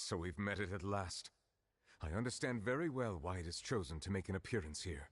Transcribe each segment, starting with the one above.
So we've met it at last. I understand very well why it has chosen to make an appearance here.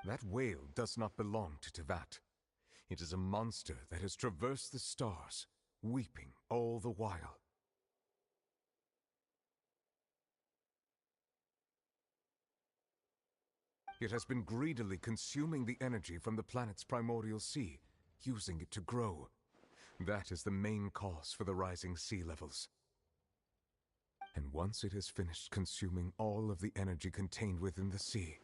That whale does not belong to Teyvat. It is a monster that has traversed the stars, weeping all the while. It has been greedily consuming the energy from the planet's primordial sea, using it to grow. That is the main cause for the rising sea levels. And once it has finished consuming all of the energy contained within the sea,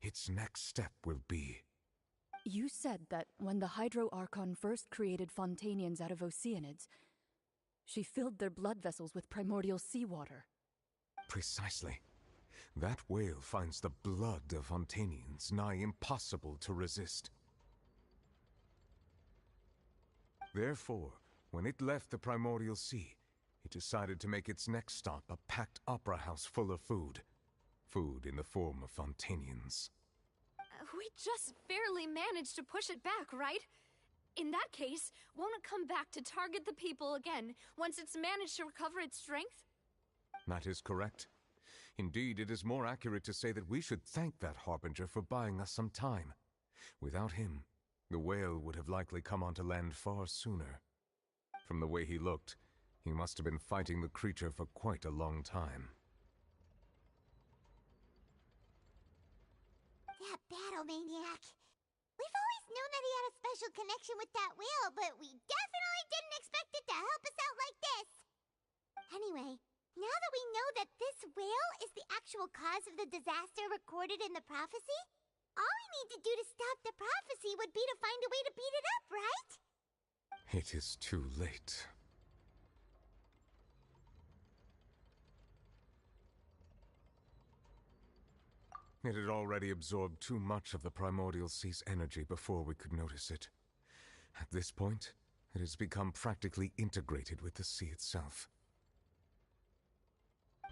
its next step will be... You said that when the Hydro Archon first created Fontainians out of Oceanids, she filled their blood vessels with primordial seawater. Precisely. That whale finds the blood of Fontainians nigh impossible to resist. Therefore, when it left the primordial sea, it decided to make its next stop a packed opera house full of food. Food in the form of Fontainians. We just barely managed to push it back, right? In that case, won't it come back to target the people again once it's managed to recover its strength? That is correct. Indeed, it is more accurate to say that we should thank that Harbinger for buying us some time. Without him, the whale would have likely come onto land far sooner. From the way he looked, he must have been fighting the creature for quite a long time. That battle maniac. We've always known that he had a special connection with that whale, but we definitely didn't expect it to help us out like this. Anyway, now that we know that this whale is the actual cause of the disaster recorded in the prophecy, all we need to do to stop the prophecy would be to find a way to beat it up, right? It is too late. It had already absorbed too much of the primordial sea's energy before we could notice it. At this point, it has become practically integrated with the sea itself.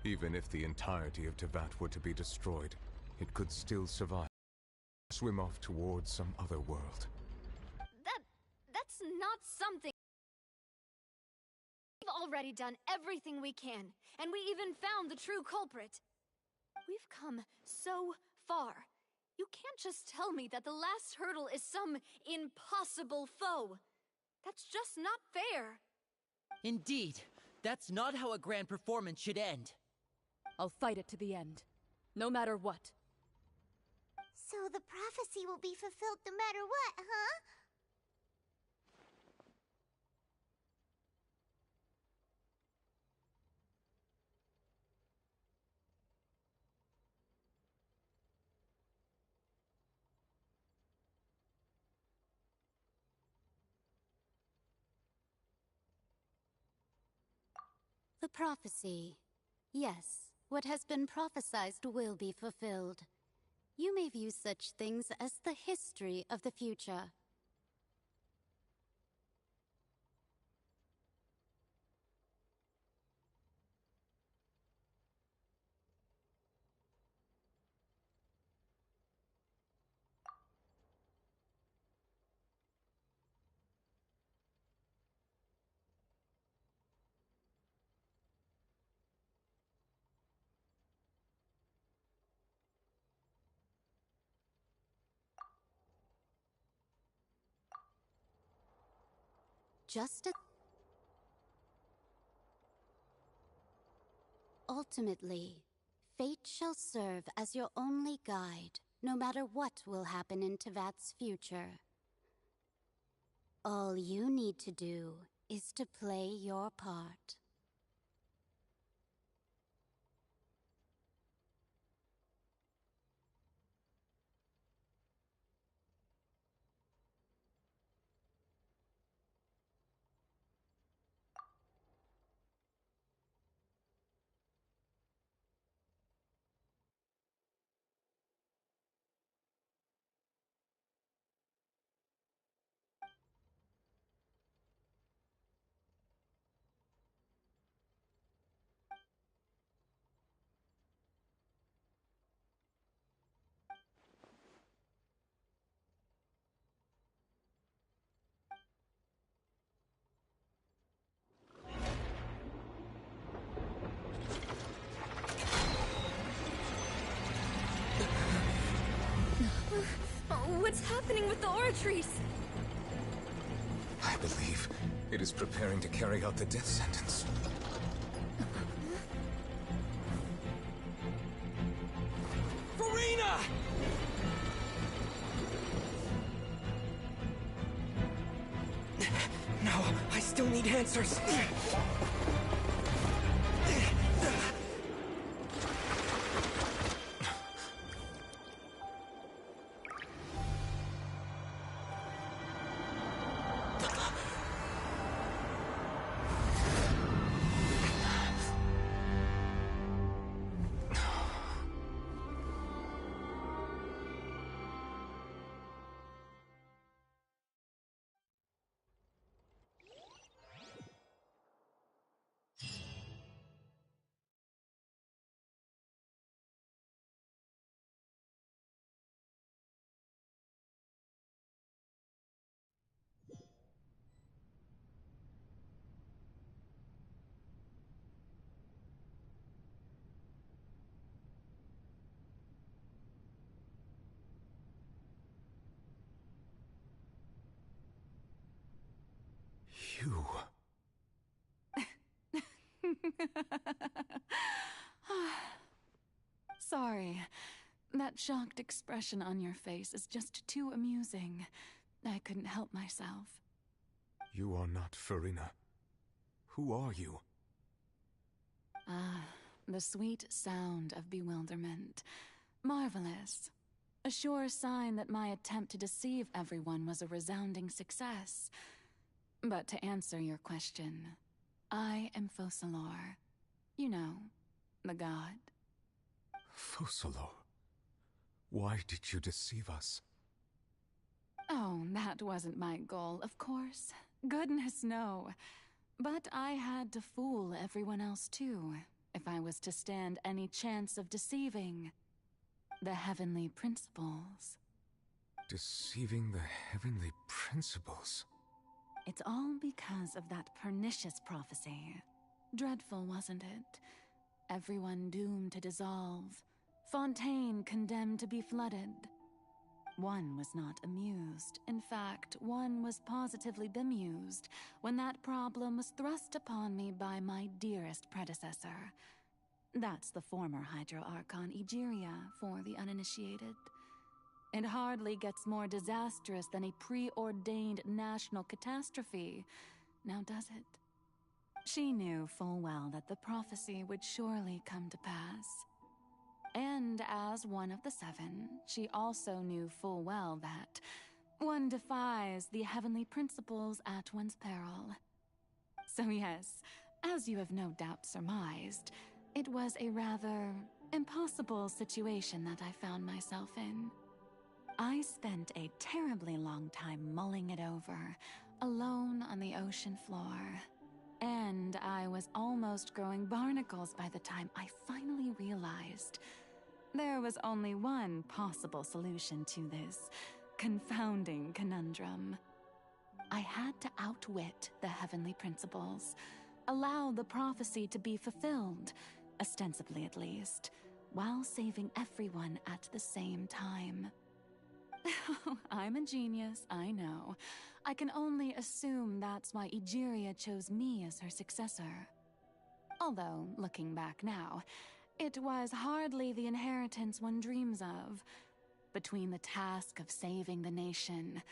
Even if the entirety of Teyvat were to be destroyed, it could still survive. Swim off towards some other world. That's not something... We've already done everything we can, and we even found the true culprit. We've come so far. You can't just tell me that the last hurdle is some impossible foe. That's just not fair. Indeed, that's not how a grand performance should end. I'll fight it to the end, no matter what. So the prophecy will be fulfilled no matter what, huh? The prophecy. Yes, what has been prophesied will be fulfilled. You may view such things as the history of the future. Just as... Ultimately, fate shall serve as your only guide, no matter what will happen in Teyvat's future. All you need to do is to play your part. What's happening with the oratories? I believe it is preparing to carry out the death sentence. Farina! No, I still need answers. You... Sorry. That shocked expression on your face is just too amusing. I couldn't help myself. You are not Farina. Who are you? Ah, the sweet sound of bewilderment. Marvelous. A sure sign that my attempt to deceive everyone was a resounding success. But to answer your question, I am Focalor. You know, the god. Focalor? Why did you deceive us? Oh, that wasn't my goal, of course. Goodness, no. But I had to fool everyone else too, if I was to stand any chance of deceiving the heavenly principles. Deceiving the heavenly principles? It's all because of that pernicious prophecy. Dreadful, wasn't it? Everyone doomed to dissolve. Fontaine condemned to be flooded. One was not amused. In fact, one was positively bemused when that problem was thrust upon me by my dearest predecessor. That's the former Hydro Archon Egeria, for the uninitiated. It hardly gets more disastrous than a preordained national catastrophe, now does it? She knew full well that the prophecy would surely come to pass. And as one of the seven, she also knew full well that one defies the heavenly principles at one's peril. So yes, as you have no doubt surmised, it was a rather impossible situation that I found myself in. I spent a terribly long time mulling it over, alone on the ocean floor. And I was almost growing barnacles by the time I finally realized there was only one possible solution to this confounding conundrum. I had to outwit the heavenly principles, allow the prophecy to be fulfilled, ostensibly at least, while saving everyone at the same time. I'm a genius, I know. I can only assume that's why Egeria chose me as her successor. Although, looking back now, it was hardly the inheritance one dreams of. Between the task of saving the nation,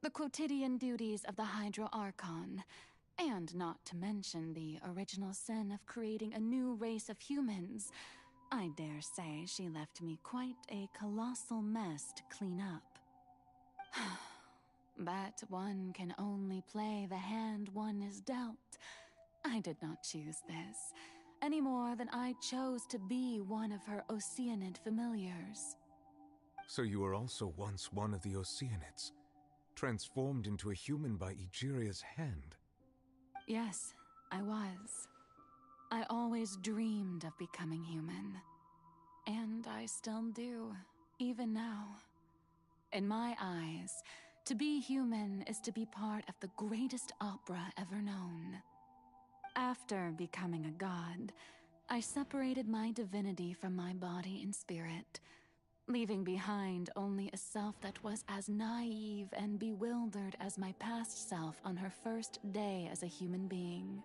the quotidian duties of the Hydro Archon, and not to mention the original sin of creating a new race of humans, I dare say she left me quite a colossal mess to clean up. But one can only play the hand one is dealt. I did not choose this, any more than I chose to be one of her Oceanid familiars. So you were also once one of the Oceanids, transformed into a human by Egeria's hand. Yes, I was. I always dreamed of becoming human. And I still do, even now. In my eyes, to be human is to be part of the greatest opera ever known. After becoming a god, I separated my divinity from my body and spirit. leaving behind only a self that was as naive and bewildered as my past self on her first day as a human being.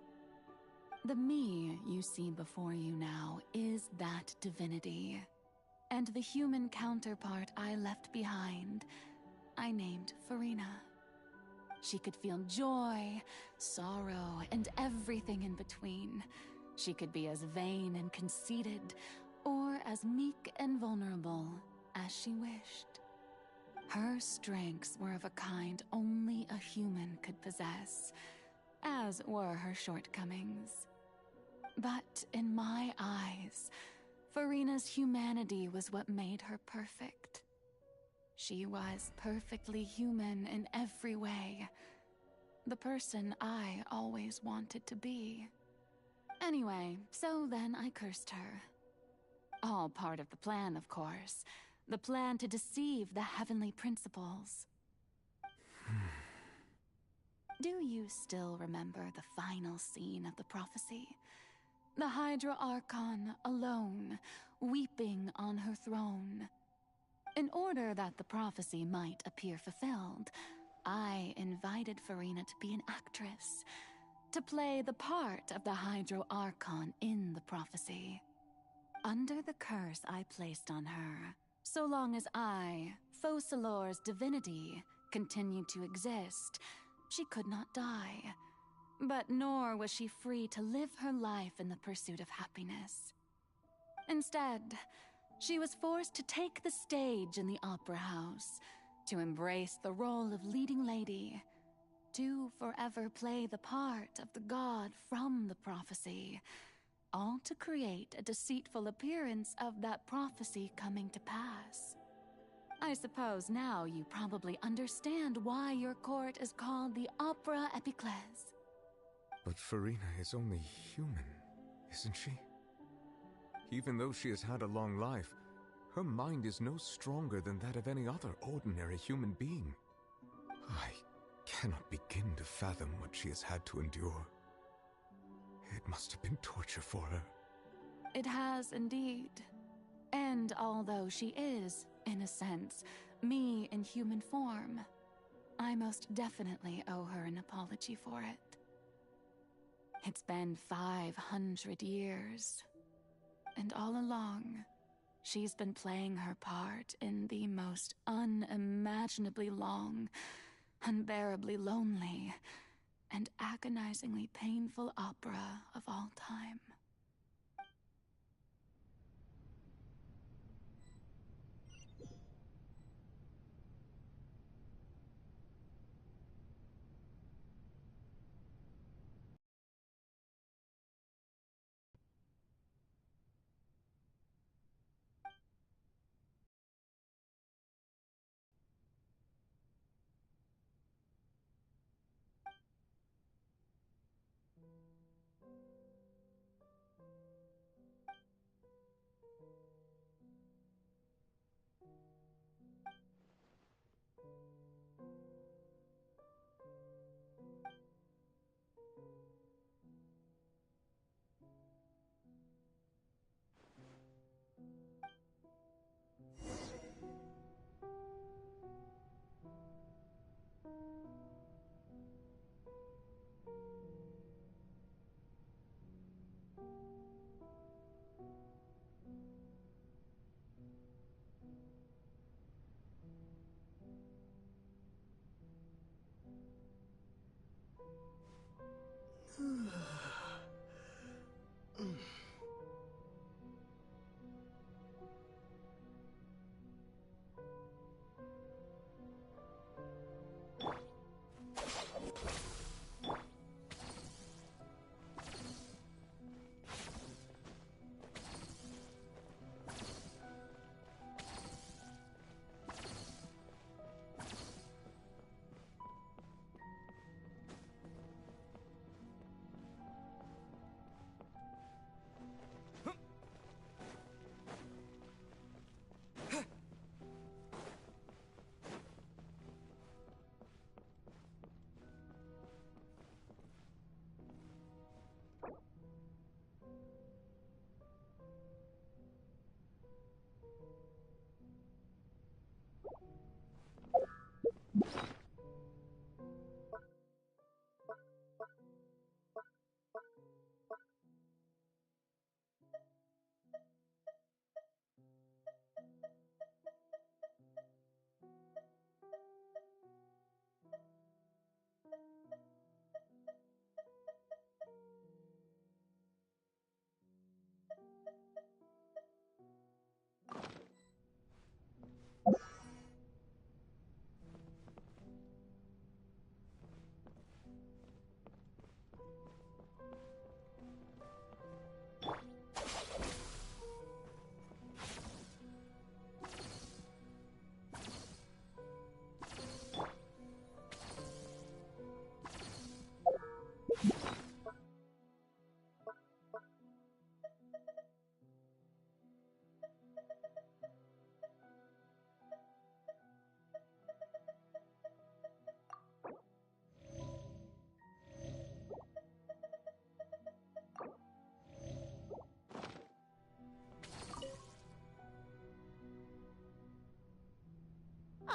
The me you see before you now is that divinity, and the human counterpart I left behind, I named Farina. She could feel joy, sorrow, and everything in between. She could be as vain and conceited, or as meek and vulnerable as she wished. Her strengths were of a kind only a human could possess, as were her shortcomings. But in my eyes, Farina's humanity was what made her perfect. She was perfectly human in every way. The person I always wanted to be. Anyway, so then I cursed her. All part of the plan, of course. The plan to deceive the heavenly principles. Do you still remember the final scene of the prophecy? The Hydra Archon alone, weeping on her throne. In order that the prophecy might appear fulfilled, I invited Farina to be an actress, to play the part of the Hydra Archon in the prophecy. Under the curse I placed on her, so long as I, Focalor's divinity, continued to exist, she could not die. But nor was she free to live her life in the pursuit of happiness. Instead, she was forced to take the stage in the opera house, to embrace the role of leading lady, to forever play the part of the god from the prophecy, all to create a deceitful appearance of that prophecy coming to pass. I suppose now you probably understand why your court is called the Opera Epiclese. But Farina is only human, isn't she? Even though she has had a long life, her mind is no stronger than that of any other ordinary human being. I cannot begin to fathom what she has had to endure. It must have been torture for her. It has indeed. And although she is, in a sense, me in human form, I most definitely owe her an apology for it. It's been 500 years, and all along, she's been playing her part in the most unimaginably long, unbearably lonely, and agonizingly painful opera of all time.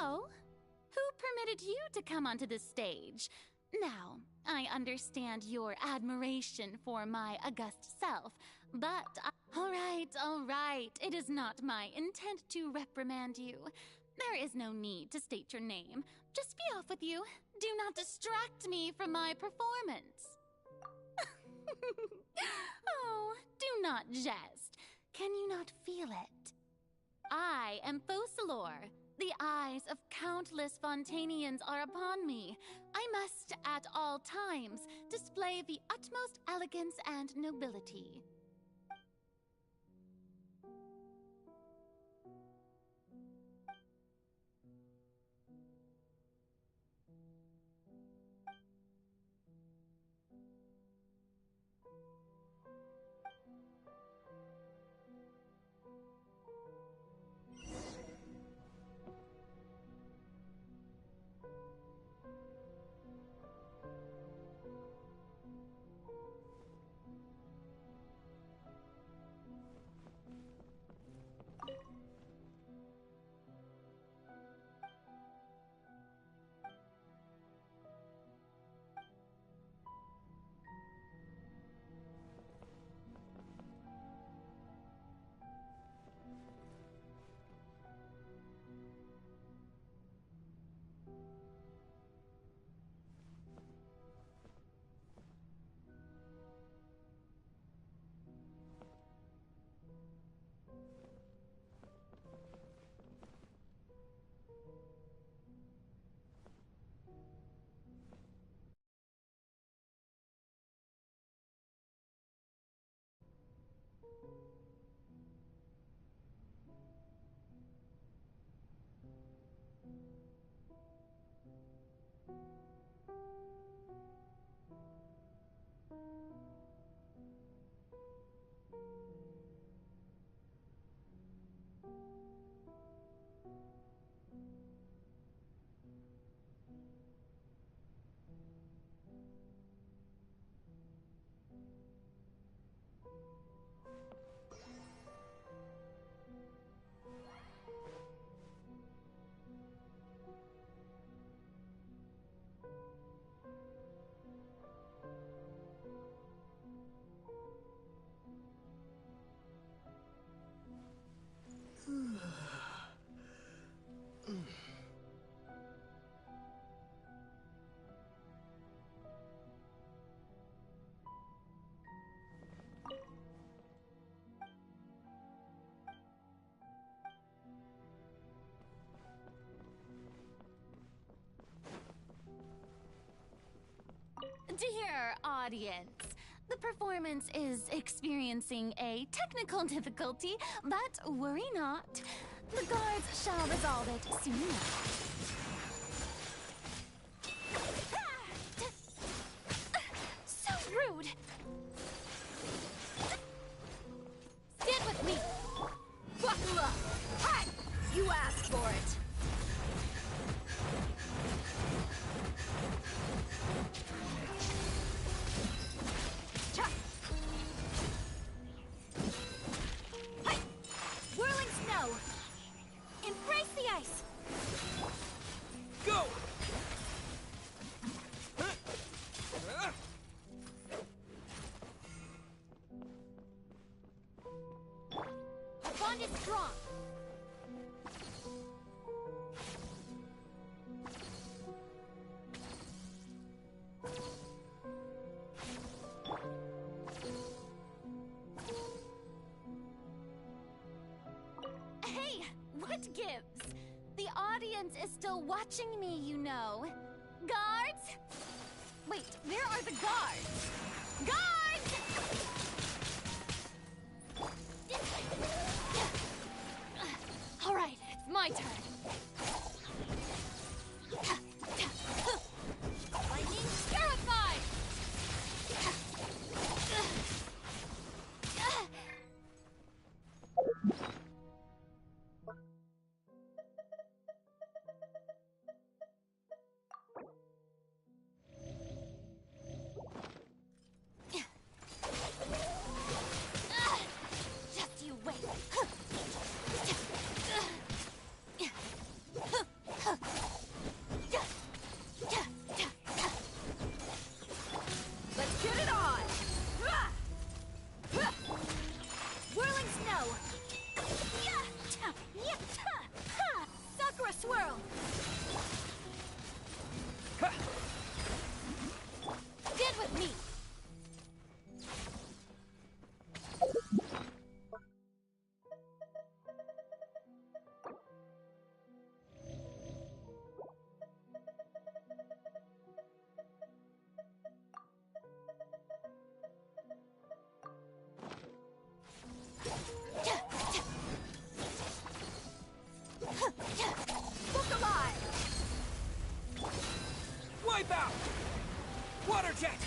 Oh? Who permitted you to come onto the stage? Now, I understand your admiration for my august self, but all right. It is not my intent to reprimand you. There is no need to state your name. Just be off with you. Do not distract me from my performance. Oh, do not jest. Can you not feel it? I am Focalor. The eyes of countless Fontainians are upon me. I must, at all times, display the utmost elegance and nobility. Dear audience, the performance is experiencing a technical difficulty, but worry not. The guards shall resolve it soon enough. So rude! Stand with me! Buckle up! Hi! You asked for it! Strong. Hey, what gives? The audience is still watching me, you know. Guards? Wait, where are the guards? Guards! All right, it's my turn. Lightning terrified! Just you wait. Let's get it on! Whirling snow! Sakura swirl! Get with me! Look alive! Wipe out! Water jet!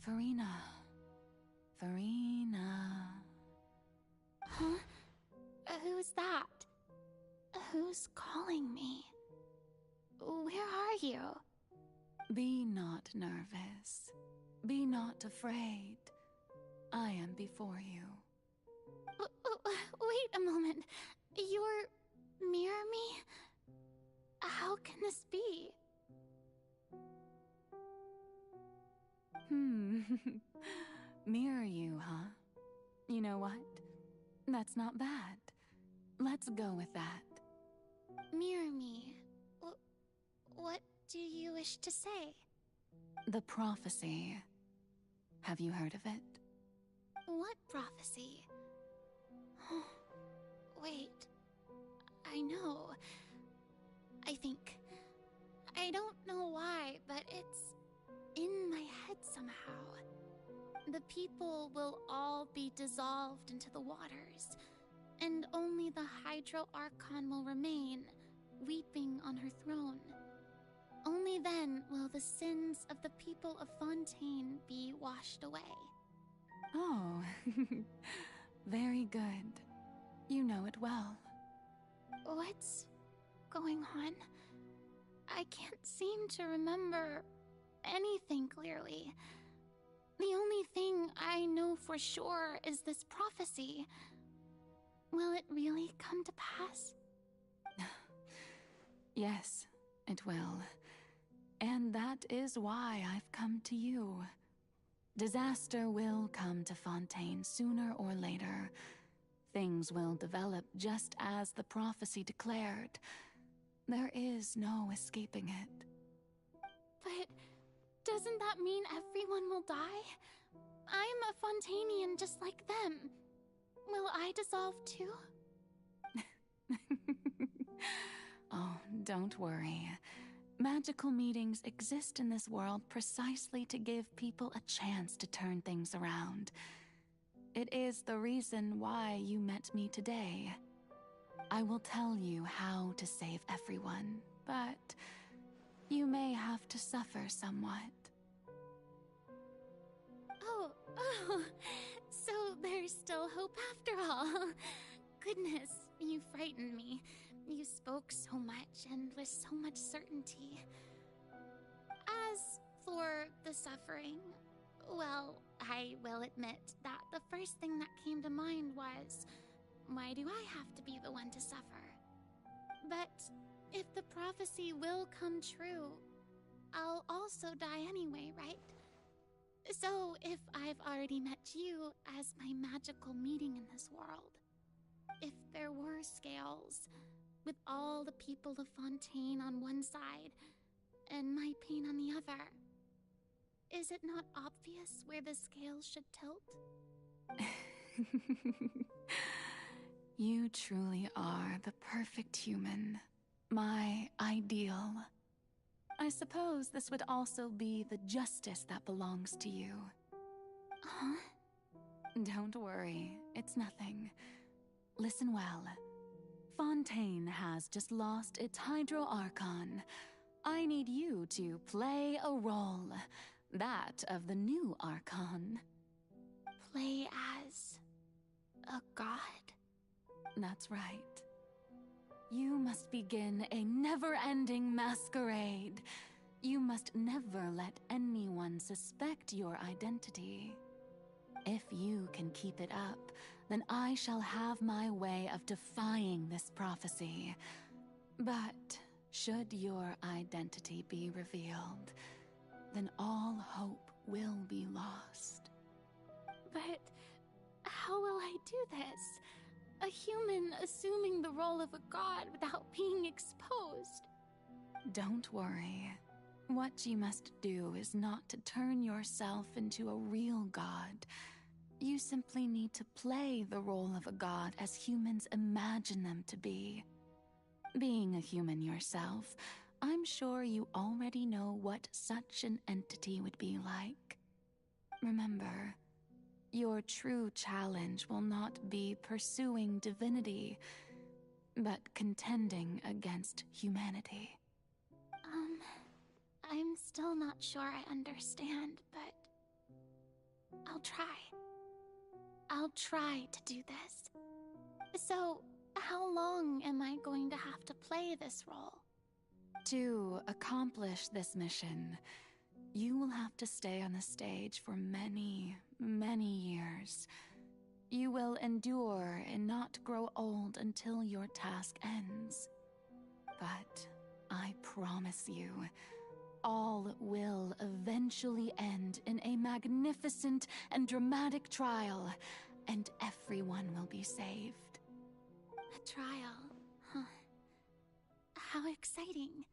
Farina. Farina. Huh? Who's that? Who's calling me? Where are you? Be not nervous. Be not afraid. I am before you. Wait a moment. You're near me? How can this be? Mirror you, huh? You know what? That's not bad. Let's go with that. Mirror me. What do you wish to say? The prophecy. Have you heard of it? What prophecy? Wait. I know. I think. I don't know why, but it's in my head somehow. The people will all be dissolved into the waters, and only the Hydro Archon will remain, weeping on her throne. Only then will the sins of the people of Fontaine be washed away. Oh, very good. You know it well. What's going on? I can't seem to remember anything clearly. The only thing I know for sure is this prophecy. Will it really come to pass? Yes, it will. And that is why I've come to you. Disaster will come to Fontaine sooner or later. Things will develop just as the prophecy declared. There is no escaping it. But doesn't that mean everyone will die? I'm a Fontainian just like them. Will I dissolve too? Oh, don't worry. Magical meetings exist in this world precisely to give people a chance to turn things around. It is the reason why you met me today. I will tell you how to save everyone, but you may have to suffer somewhat. Oh, so there's still hope after all. Goodness, you frightened me. You spoke so much and with so much certainty. As for the suffering, well, I will admit that the first thing that came to mind was, why do I have to be the one to suffer? But if the prophecy will come true, I'll also die anyway, right? So if I've already met you as my magical meeting in this world, if there were scales, with all the people of Fontaine on one side, and my pain on the other, is it not obvious where the scales should tilt? You truly are the perfect human, my ideal. I suppose this would also be the justice that belongs to you. Huh? Don't worry, it's nothing. Listen well. Fontaine has just lost its Hydro Archon. I need you to play a role, that of the new Archon. Play as a god? That's right. You must begin a never-ending masquerade. You must never let anyone suspect your identity. If you can keep it up, then I shall have my way of defying this prophecy. But should your identity be revealed, then all hope will be lost. But how will I do this? A human assuming the role of a god without being exposed. Don't worry. What you must do is not to turn yourself into a real god. You simply need to play the role of a god as humans imagine them to be. Being a human yourself, I'm sure you already know what such an entity would be like. Remember, your true challenge will not be pursuing divinity, but contending against humanity. I'm still not sure I understand, but I'll try. I'll try to do this. So, how long am I going to have to play this role? To accomplish this mission, you will have to stay on the stage for many, many years. You will endure and not grow old until your task ends. But I promise you, all will eventually end in a magnificent and dramatic trial, and everyone will be saved. A trial, huh? How exciting.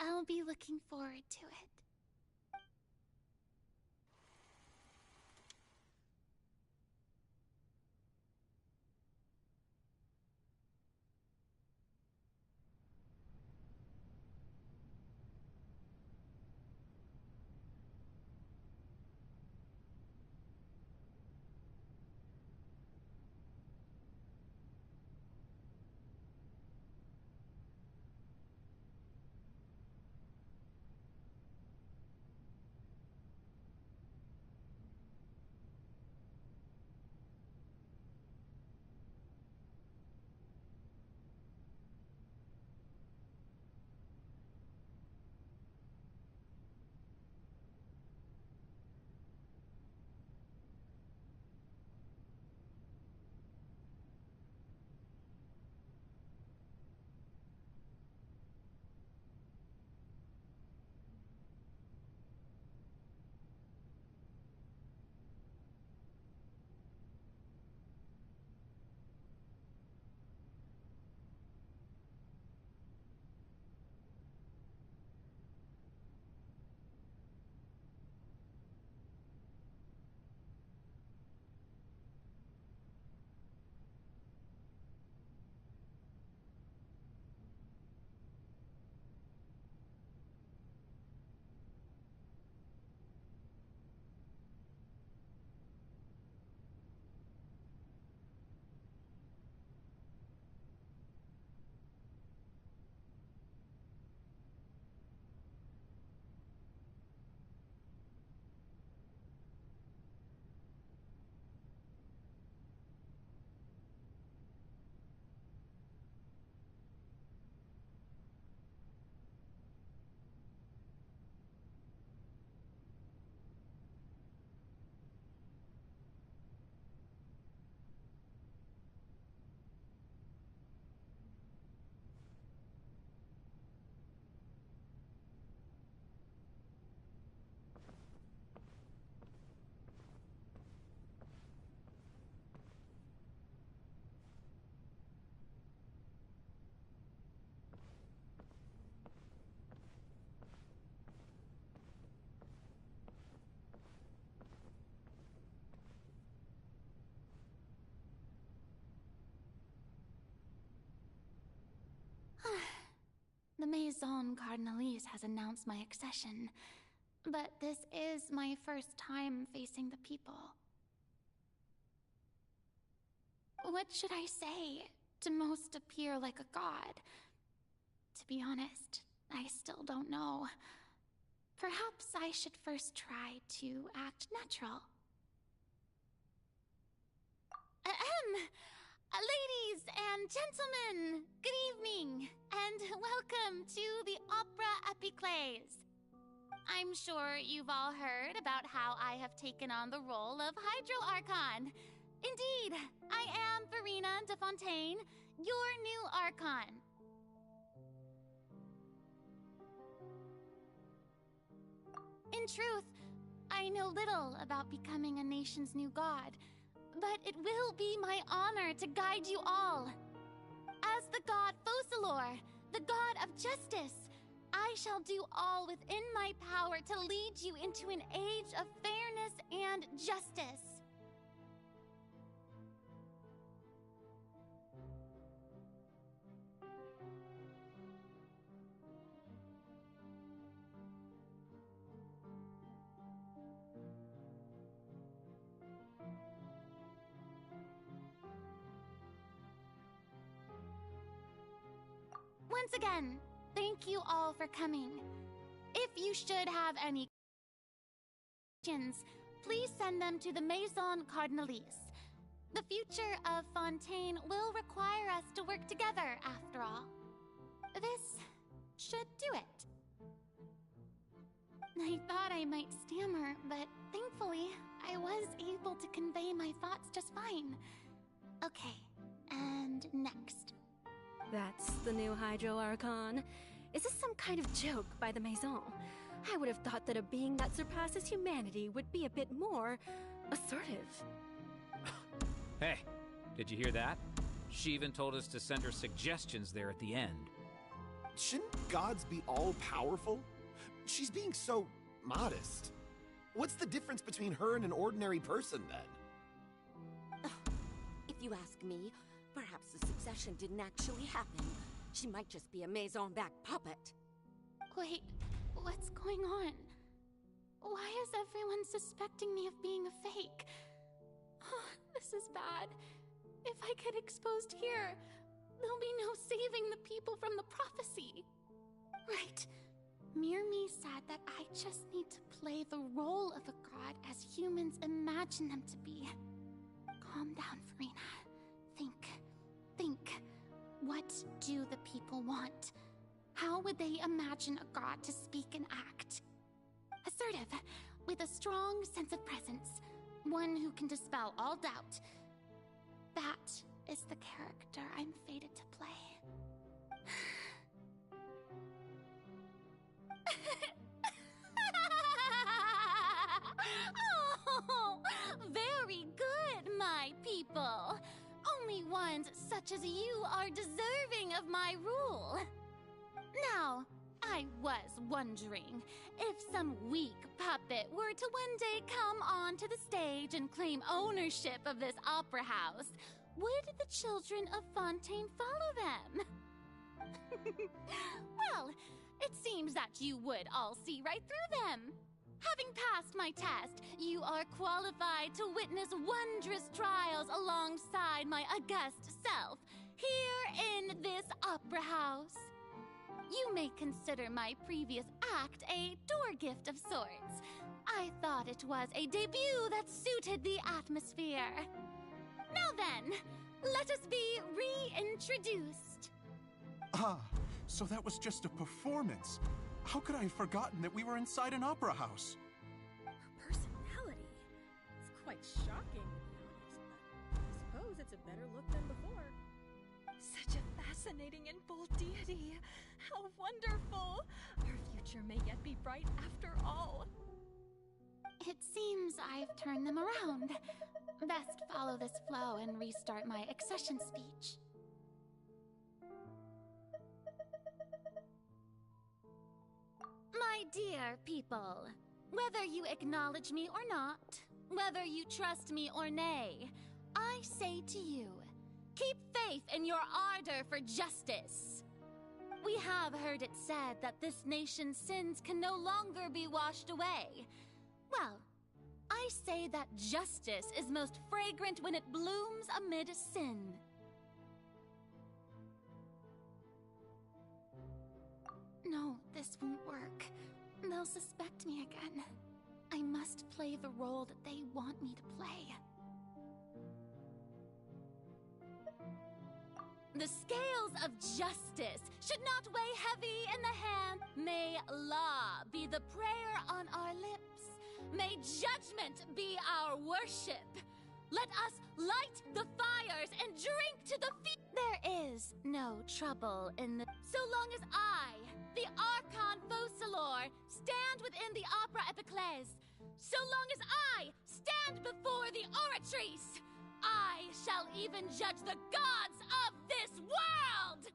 I'll be looking forward to it. The Maison Cardinalise has announced my accession, but this is my first time facing the people. What should I say to most appear like a god? To be honest, I still don't know. Perhaps I should first try to act natural. Ladies and gentlemen, good evening, and welcome to the Opera Epiclese. I'm sure you've all heard about how I have taken on the role of Hydro Archon. Indeed, I am Verena de Fontaine, your new Archon. In truth, I know little about becoming a nation's new god, but it will be my honor to guide you all. As the god Focalor, the god of justice, I shall do all within my power to lead you into an age of fairness and justice. Once again, thank you all for coming. If you should have any questions, please send them to the Maison Cardinalise. The future of Fontaine will require us to work together, after all. This should do it. I thought I might stammer, but thankfully, I was able to convey my thoughts just fine. Okay, and next. That's the new Hydro Archon. Is this some kind of joke by the Maison? I would have thought that a being that surpasses humanity would be a bit more assertive. Hey, did you hear that? She even told us to send her suggestions there at the end. Shouldn't gods be all-powerful? She's being so modest. What's the difference between her and an ordinary person, then? If you ask me, perhaps the succession didn't actually happen. She might just be a Maison-back puppet. Wait, what's going on? Why is everyone suspecting me of being a fake? Oh, this is bad. If I get exposed here, there'll be no saving the people from the prophecy. Right. Mirmi said that I just need to play the role of a god as humans imagine them to be. Calm down, Verena. Think. What do the people want? How would they imagine a god to speak and act? Assertive, with a strong sense of presence. One who can dispel all doubt. That is the character I'm fated to play. Oh, very good, my people. Only ones such as you are deserving of my rule. Now, I was wondering, if some weak puppet were to one day come onto the stage and claim ownership of this opera house, would the children of Fontaine follow them? Well, it seems that you would all see right through them. Having passed my test, you are qualified to witness wondrous trials alongside my august self, here in this opera house. You may consider my previous act a door gift of sorts. I thought it was a debut that suited the atmosphere. Now then, let us be reintroduced. Ah, so that was just a performance. How could I have forgotten that we were inside an opera house? Her personality. It's quite shocking, to be honest, but I suppose it's a better look than before. Such a fascinating and bold deity. How wonderful! Our future may yet be bright after all. It seems I've turned them around. Best follow this flow and restart my accession speech. My dear people, whether you acknowledge me or not, whether you trust me or nay, I say to you, keep faith in your ardor for justice. We have heard it said that this nation's sins can no longer be washed away. Well, I say that justice is most fragrant when it blooms amid sin. No, this won't work. They'll suspect me again. I must play the role that they want me to play. The scales of justice should not weigh heavy in the hand. May law be the prayer on our lips. May judgment be our worship. Let us light the fires and drink to the feet. There is no trouble in the... So long as I, the Archon Focalor, stand within the Opera Epiclese, so long as I stand before the Oratrice, I shall even judge the gods of this world!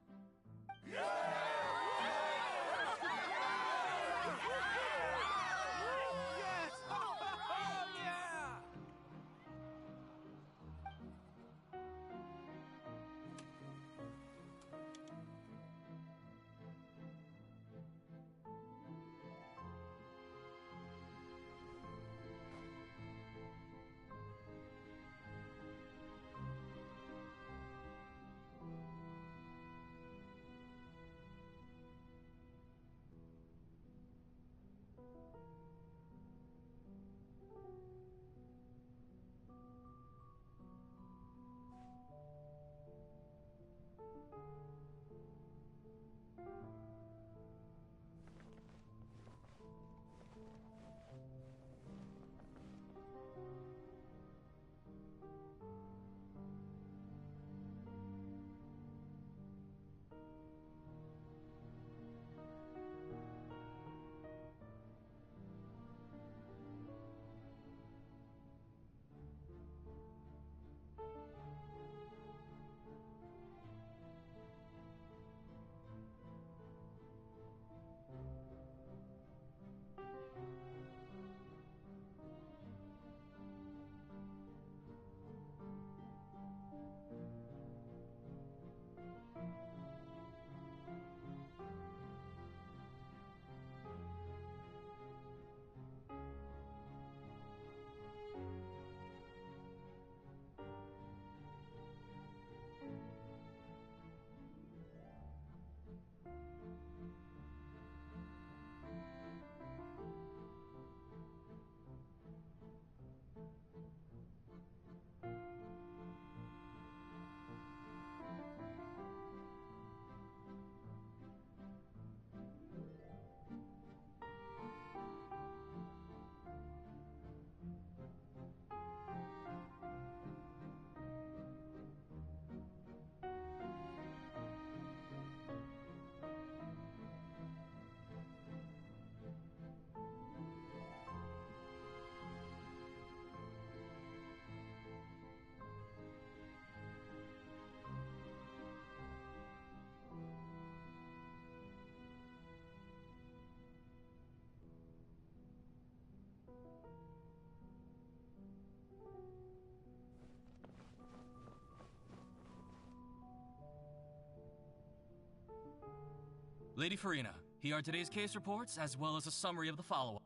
Lady Farina, here are today's case reports, as well as a summary of the follow-up.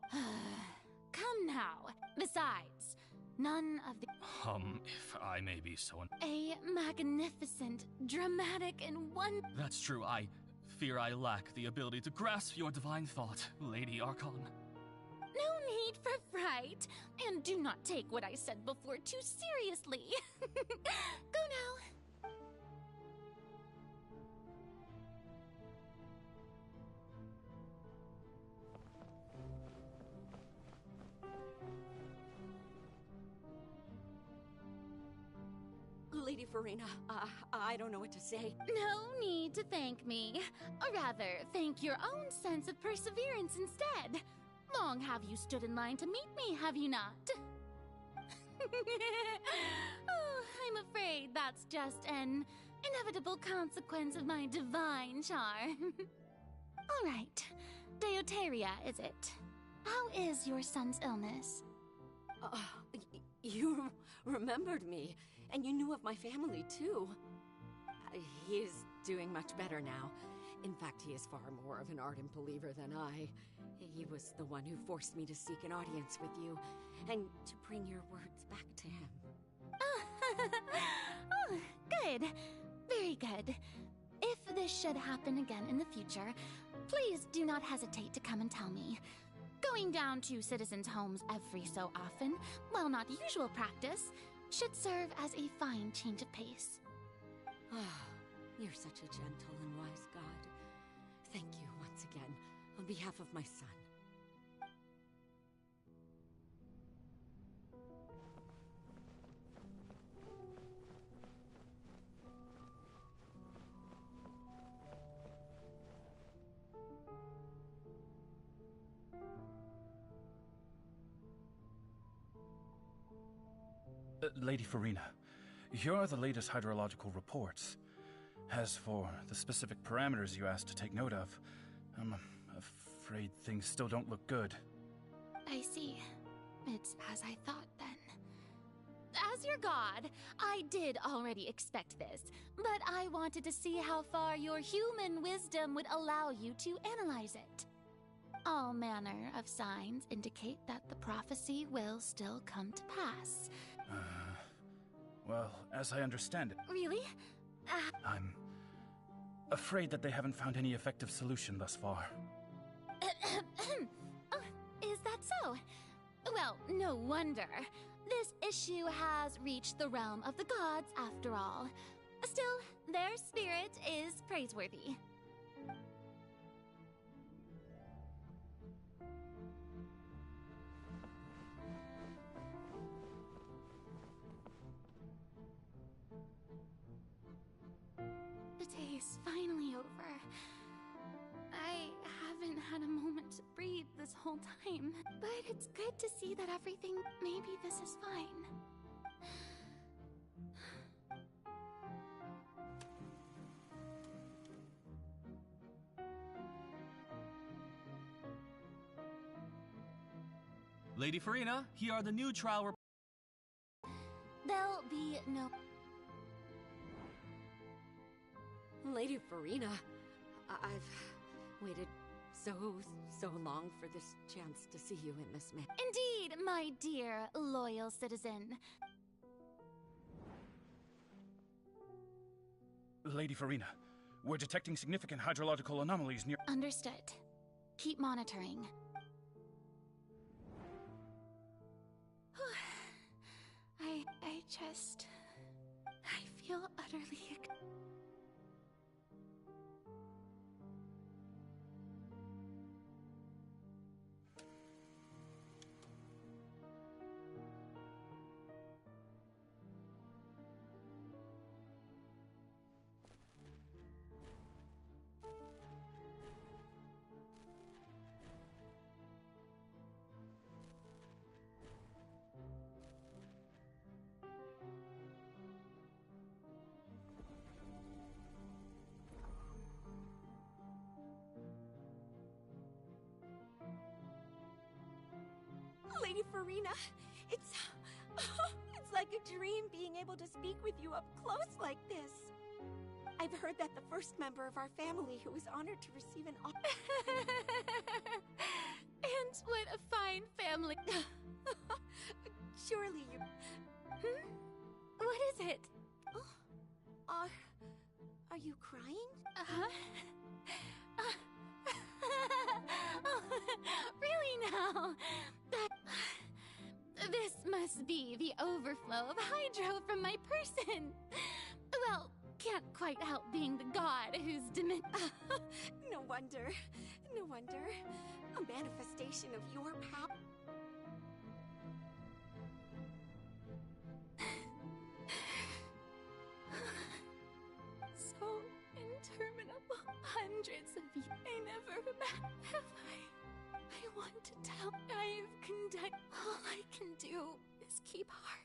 Come now. Besides, none of the... If I may be so... A magnificent, dramatic, and one... That's true. I fear I lack the ability to grasp your divine thought, Lady Archon. No need for fright, and do not take what I said before too seriously. Go now. Lady Farina, I don't know what to say. No need to thank me. Or rather, thank your own sense of perseverance instead. Long have you stood in line to meet me, have you not? Oh, I'm afraid that's just an inevitable consequence of my divine charm. All right. Deoteria, is it? How is your son's illness? You remembered me, and you knew of my family, too. He is doing much better now, In fact, he is far more of an ardent believer than I. He was the one who forced me to seek an audience with you, and to bring your words back to him. Oh, good. Very good. If this should happen again in the future, please do not hesitate to come and tell me. Going down to citizens' homes every so often, while not usual practice, should serve as a fine change of pace. Ah, you're such a gentle and wise god. Thank you once again, on behalf of my son. Lady Farina, here are the latest hydrological reports. As for the specific parameters you asked to take note of, I'm afraid things still don't look good. I see. It's as I thought, then. As your god, I did already expect this, but I wanted to see how far your human wisdom would allow you to analyze it. All manner of signs indicate that the prophecy will still come to pass. Well, as I understand it... Really? I'm afraid that they haven't found any effective solution thus far. Is that so? Well, no wonder. This issue has reached the realm of the gods, after all. Still, their spirit is praiseworthy. The day is finally over. I haven't had a moment to breathe this whole time, but it's good to see that everything... Maybe this is fine. Lady Farina, here are the new trial There'll be no... Lady Farina, I've waited so long for this chance to see you in this manner. Indeed, my dear, loyal citizen. Lady Farina, we're detecting significant hydrological anomalies near... Understood. Keep monitoring. I feel utterly... Lady Farina, it's like a dream being able to speak with you up close like this. I've heard that the first member of our family who was honored to receive an And what a fine family. Surely you... What is it? Are you crying? Oh, really now? This must be the overflow of hydro from my person. Well, can't quite help being the god who's No wonder. No wonder. A manifestation of your power. So interminable. Hundreds of years. I never have I want to tell. I've conducted. All I can do is keep heart.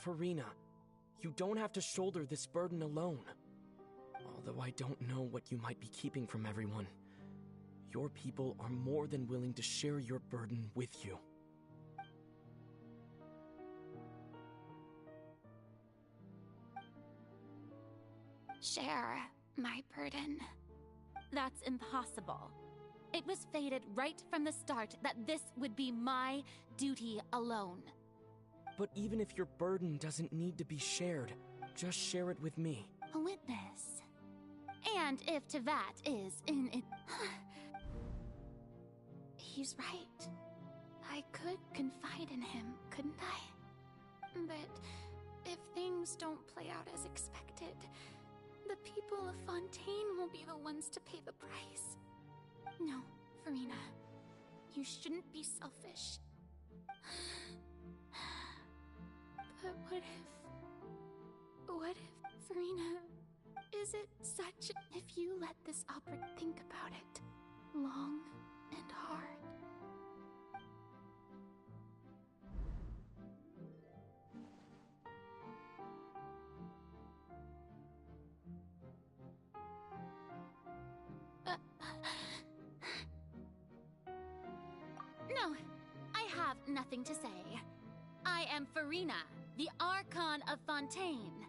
Farina, you don't have to shoulder this burden alone. All Although I don't know what you might be keeping from everyone, your people are more than willing to share your burden with you. Share my burden. That's impossible. It was fated right from the start that this would be my duty alone. But even if your burden doesn't need to be shared, just share it with me. A witness. And if Tevat is in it... He's right. I could confide in him, couldn't I? But if things don't play out as expected, the people of Fontaine will be the ones to pay the price. No, Farina. You shouldn't be selfish. But what if, Farina, is it such... If you let this opera think about it, long and hard. No, I have nothing to say. I am Farina, the Archon of Fontaine.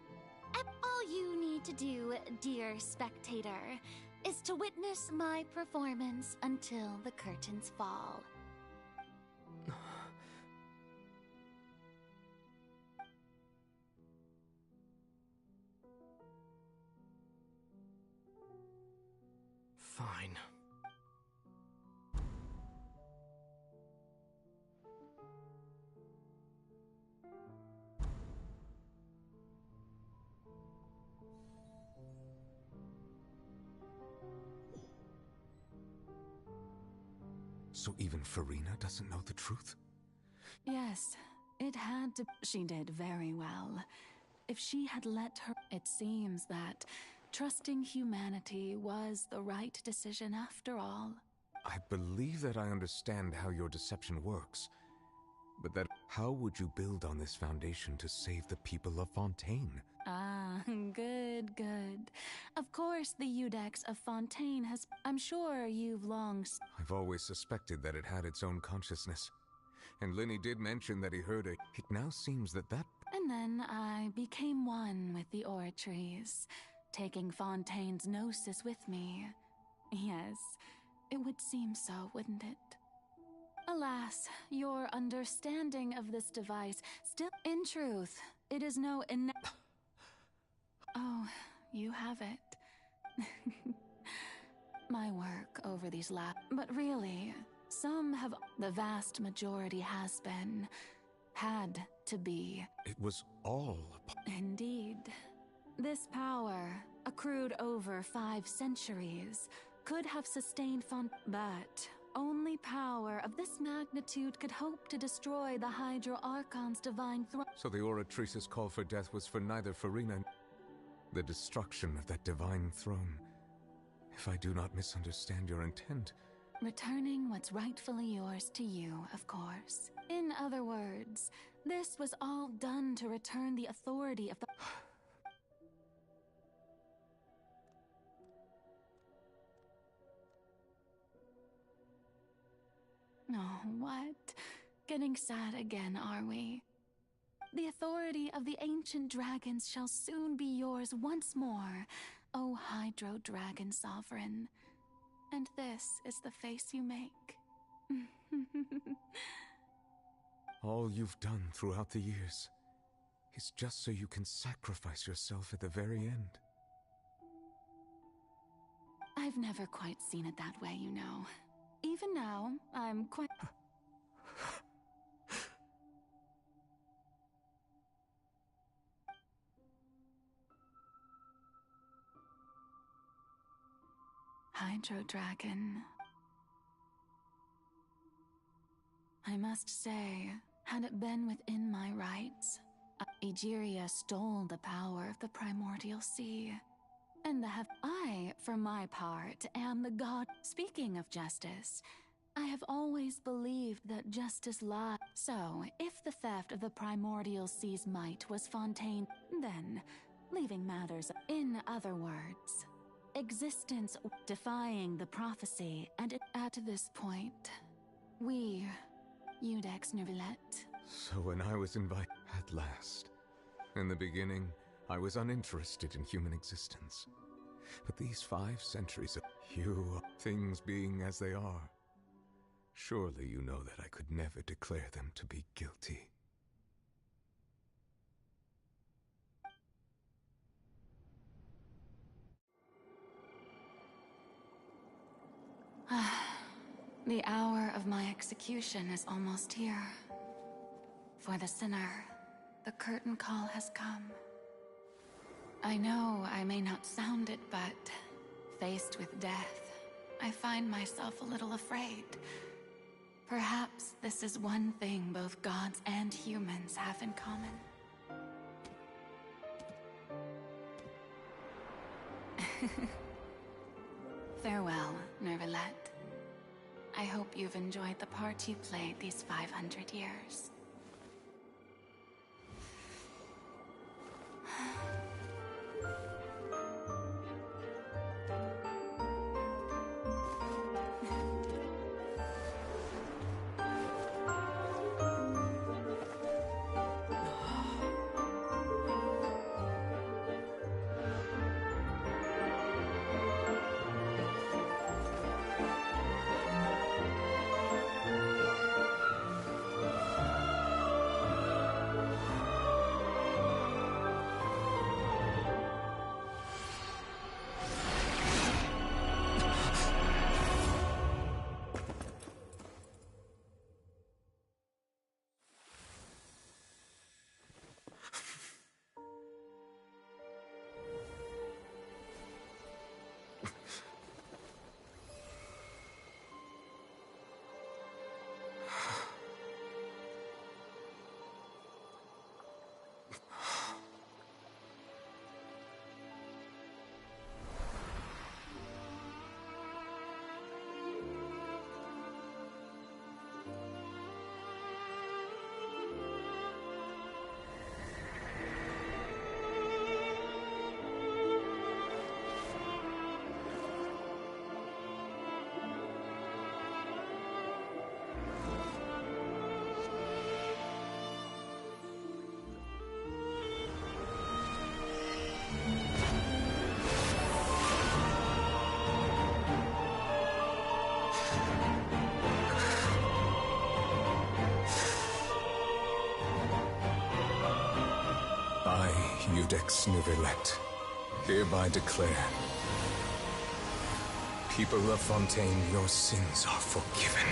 All you need to do, dear spectator, is to witness my performance until the curtains fall. Fine. So even Farina doesn't know the truth? Yes, it had to. She did very well. If she had let her... It seems that trusting humanity was the right decision after all. I believe that I understand how your deception works. But that... How would you build on this foundation to save the people of Fontaine? Ah, good, good. Of course the Udex of Fontaine has... I'm sure you've long... I've always suspected that it had its own consciousness. And Linny did mention that he heard it. It now seems that that... And then I became one with the oratories, taking Fontaine's gnosis with me. Yes, it would seem so, wouldn't it? Alas, your understanding of this device still... In truth, it is no... Oh, you have it. My work over these but really, some have... The vast majority has been... Had to be. It was all... Indeed. This power, accrued over 5 centuries, could have sustained but only power of this magnitude could hope to destroy the Hydro Archon's divine throne. So the Oratrice's call for death was for neither Farina... The destruction of that divine throne. If I do not misunderstand your intent... Returning what's rightfully yours to you, of course. In other words, this was all done to return the authority of the... Oh, what? Getting sad again, are we? The authority of the ancient dragons shall soon be yours once more, O Hydro Dragon Sovereign. And this is the face you make. All you've done throughout the years is just so you can sacrifice yourself at the very end. I've never quite seen it that way, you know. Even now, I'm quite... Hydro Dragon. I must say, had it been within my rights, Egeria stole the power of the primordial sea. And I, for my part, am the god. Speaking of justice, I have always believed that justice lies. So, if the theft of the primordial sea's might was Fontaine, then, leaving matters, in other words, existence defying the prophecy, and at this point, we, Iudex Neuvillette. So when I was invited at last, in the beginning, I was uninterested in human existence. But these 5 centuries of things being as they are, surely you know that I could never declare them to be guilty. The hour of my execution is almost here. For the sinner, the curtain call has come. I know I may not sound it, but faced with death, I find myself a little afraid. Perhaps this is one thing both gods and humans have in common. Farewell, Neuvillette. I hope you've enjoyed the part you played these 500 years. I, Iudex Neuvillette, hereby declare, people of Fontaine, your sins are forgiven.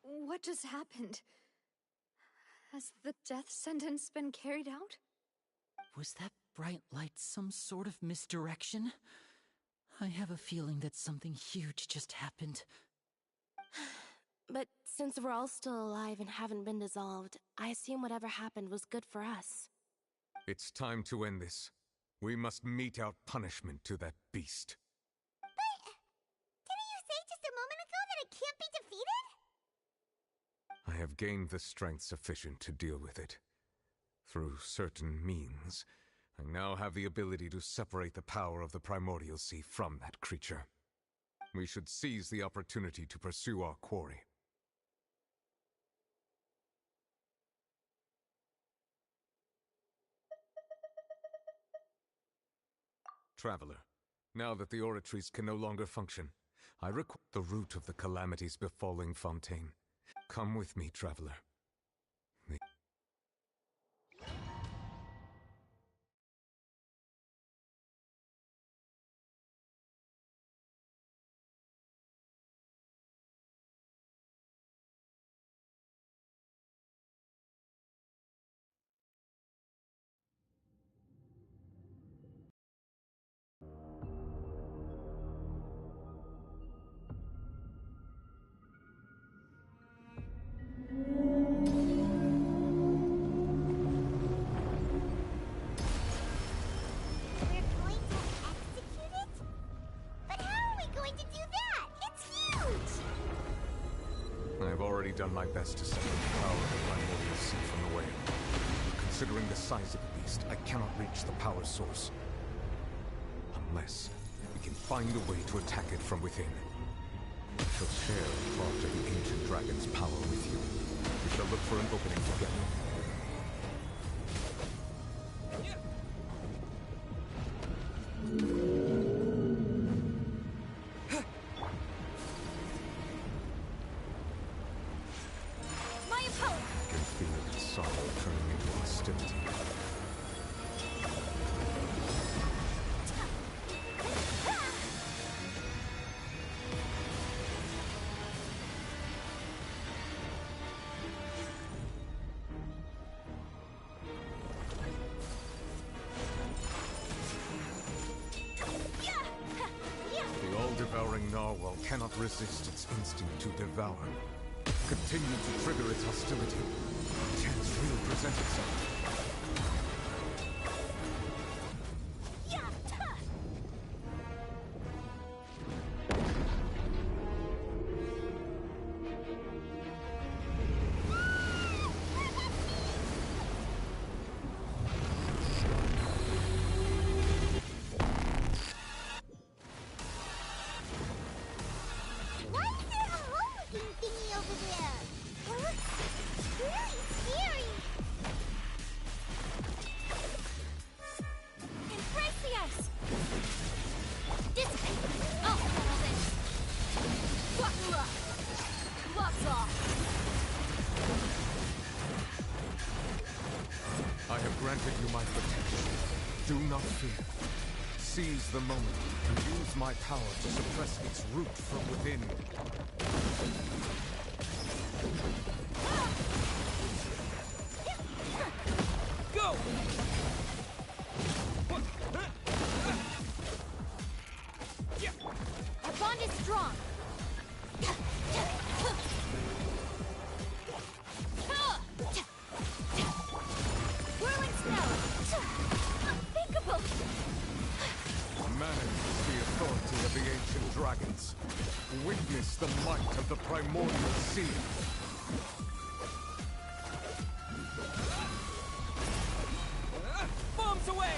What just happened? Has the death sentence been carried out? Was that bright light some sort of misdirection? I have a feeling that something huge just happened. But since we're all still alive and haven't been dissolved, I assume whatever happened was good for us. It's time to end this. We must mete out punishment to that beast. But didn't you say just a moment ago that it can't be defeated? I have gained the strength sufficient to deal with it. Through certain means, I now have the ability to separate the power of the primordial sea from that creature. We should seize the opportunity to pursue our quarry. Traveler, now that the oratories can no longer function, I require the root of the calamities befalling Fontaine. Come with me, Traveler. done my best to separate the power of the primordial sea from the whale. Considering the size of the beast, I cannot reach the power source. Unless we can find a way to attack it from within. I shall share a part of the ancient dragon's power with you. We shall look for an opening together. Cannot resist its instinct to devour. Continue to trigger its hostility. Chance will present itself. Granted you my protection. Do not fear. Seize the moment and use my power to suppress its root from within. Go! Our bond is strong. Dragons. Witness the might of the primordial sea. Bombs away!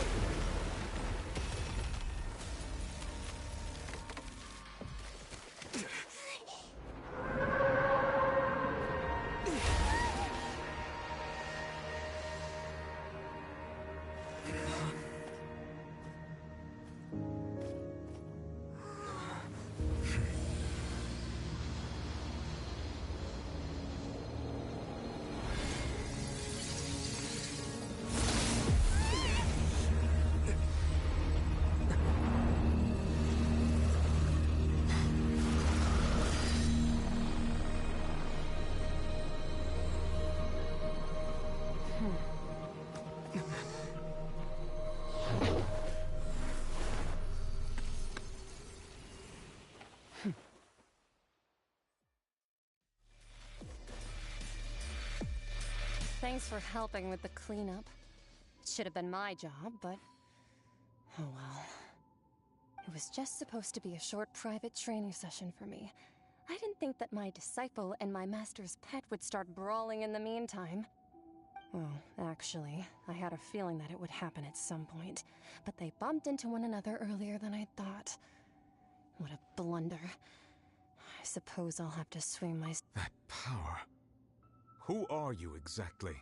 Thanks for helping with the cleanup. It should have been my job, but... oh well. It was just supposed to be a short private training session for me. I didn't think that my disciple and my master's pet would start brawling in the meantime. Well, actually, I had a feeling that it would happen at some point, but they bumped into one another earlier than I thought. What a blunder. I suppose I'll have to swing my... That power... Who are you exactly?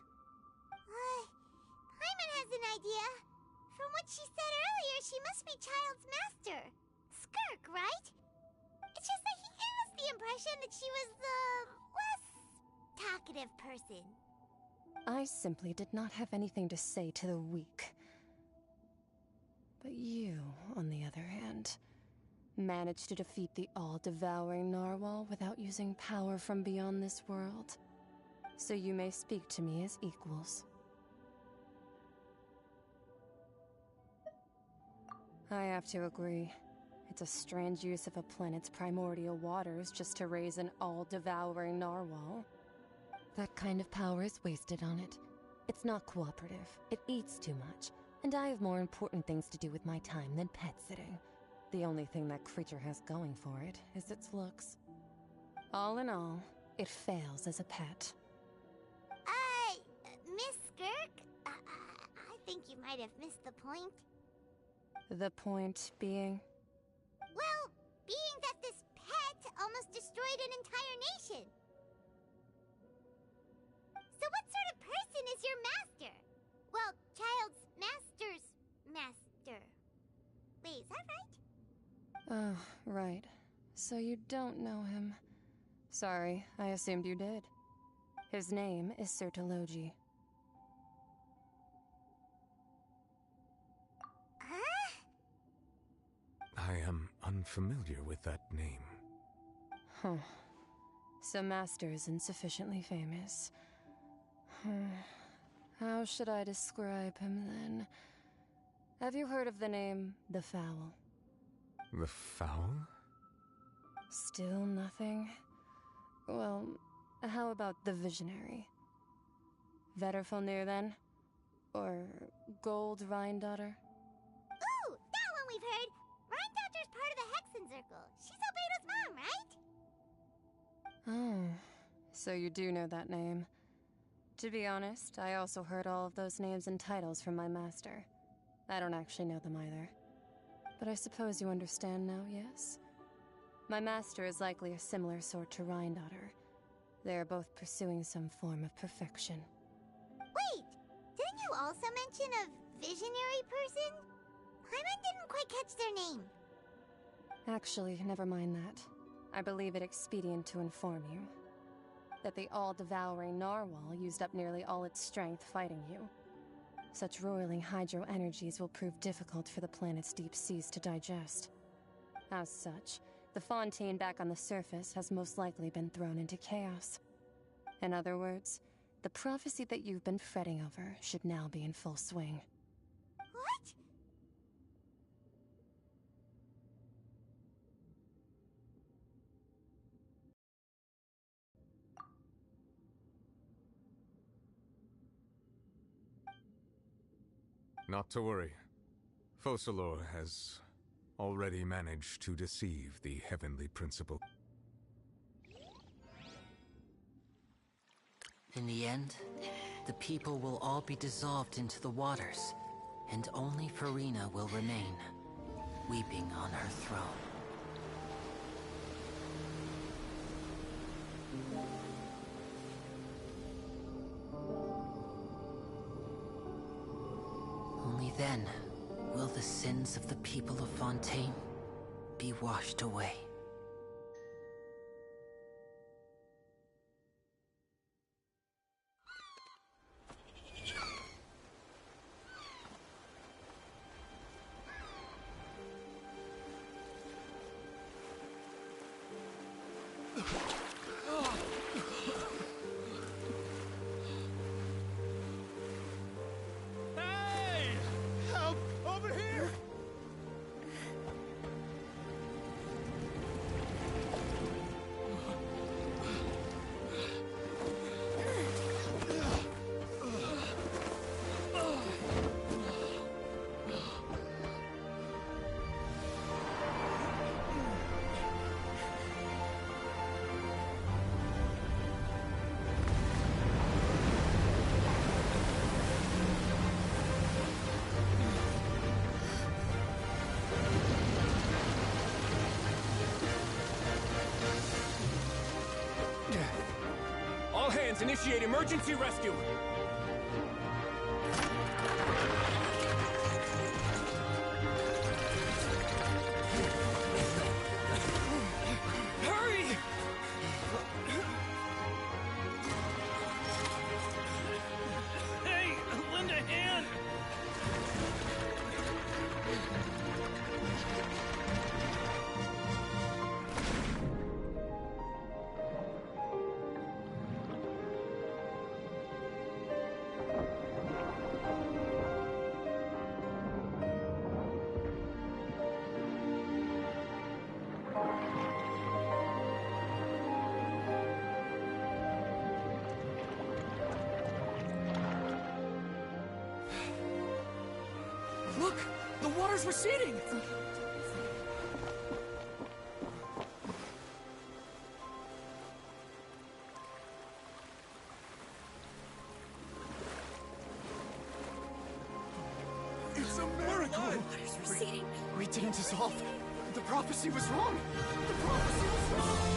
Paimon has an idea. From what she said earlier, she must be Child's master. Skirk, right? It's just that he gave us the impression that she was the less talkative person. I simply did not have anything to say to the weak. But you, on the other hand, managed to defeat the all-devouring narwhal without using power from beyond this world. So you may speak to me as equals. I have to agree. It's a strange use of a planet's primordial waters just to raise an all-devouring narwhal. That kind of power is wasted on it. It's not cooperative. It eats too much. And I have more important things to do with my time than pet sitting. The only thing that creature has going for it is its looks. All in all, it fails as a pet. Miss Skirk? I think you might have missed the point. The point being? Well, being that this pet almost destroyed an entire nation. So what sort of person is your master? Well, child's master's master. Wait, is that right? Oh, right. So you don't know him. Sorry, I assumed you did. His name is Sertologi. Huh? I am unfamiliar with that name. Huh. So Master isn't sufficiently famous. How should I describe him then? Have you heard of the name The Fowl? The Fowl? Still nothing? Well, how about the Visionary? Vetterfulnir then? Or Gold Rhindaughter? Ooh, that one we've heard! Rhindaughter's part of the Hexen Circle. She's Albedo's mom, right? Oh, so you do know that name. To be honest, I also heard all of those names and titles from my master. I don't actually know them either. But I suppose you understand now, yes? My master is likely a similar sort to Rhindaughter. They are both pursuing some form of perfection. Wait! Didn't you also mention a visionary person? Paimon didn't quite catch their name. Actually, never mind that. I believe it expedient to inform you that the all-devouring narwhal used up nearly all its strength fighting you. Such roiling hydro energies will prove difficult for the planet's deep seas to digest. As such, the Fontaine back on the surface has most likely been thrown into chaos. In other words, the prophecy that you've been fretting over should now be in full swing. What? Not to worry. Focalor has already managed to deceive the Heavenly Principle. In the end, the people will all be dissolved into the waters, and only Farina will remain, weeping on her throne. Only then will the sins of the people of Fontaine be washed away. All hands, initiate emergency rescue! Hurry! Hey, lend a hand! Look! The water's receding! water's receding. We didn't dissolve. The prophecy was wrong. The prophecy was wrong. The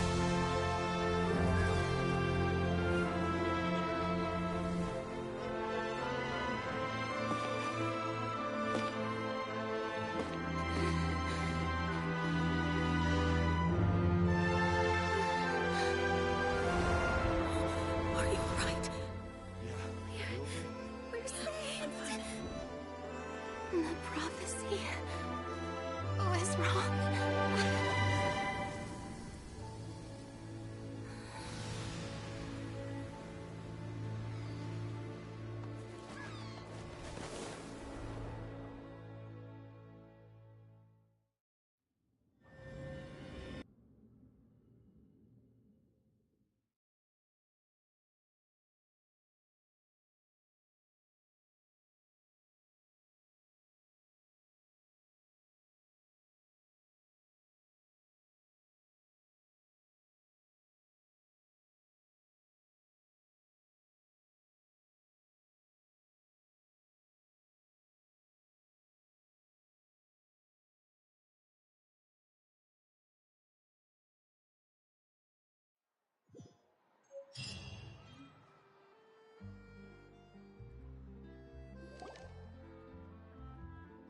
prophecy was wrong.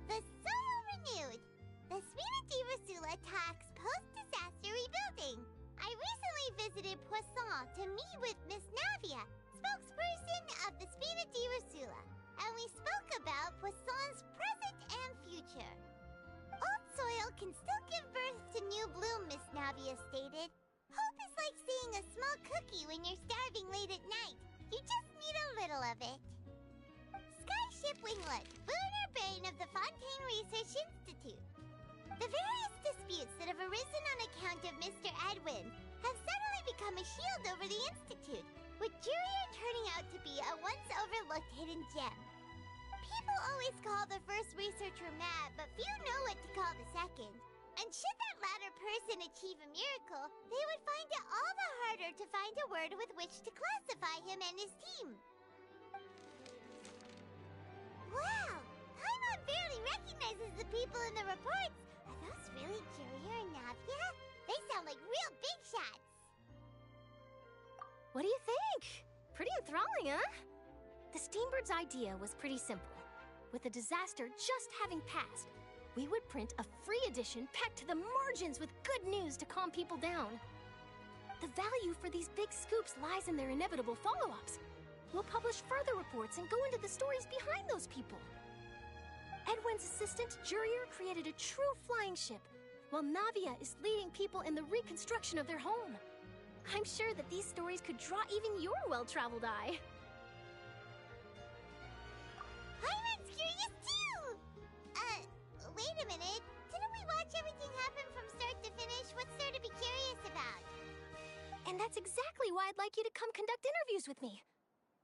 The soil renewed. The Sphina talks post-disaster rebuilding. I recently visited Poisson to meet with Miss Navia, spokesperson of the Sphina and we spoke about Poisson's present and future. Old soil can still give birth to new bloom, Miss Navia stated. Hope is like seeing a small cookie when you're starving late at night. You just need a little of it. Skyship Winglet, lunar brain of the Fontaine Research Institute. The various disputes that have arisen on account of Mr. Edwin have suddenly become a shield over the Institute, with Jurier turning out to be a once-overlooked hidden gem. People always call the first researcher mad, but few know what to call the second. And should that latter person achieve a miracle, they would find it all the harder to find a word with which to classify him and his team. Wow! Paimon barely recognizes the people in the reports. Are those really Jurier and Navia? They sound like real big shots. What do you think? Pretty enthralling, huh? The Steambird's idea was pretty simple. With the disaster just having passed, we would print a free edition packed to the margins with good news to calm people down. The value for these big scoops lies in their inevitable follow-ups. We'll publish further reports and go into the stories behind those people. Edwin's assistant, Jurier, created a true flying ship, while Navia is leading people in the reconstruction of their home. I'm sure that these stories could draw even your well-traveled eye. Paimon's curious too! Wait a minute. Didn't we watch everything happen from start to finish? What's there to be curious about? And that's exactly why I'd like you to come conduct interviews with me.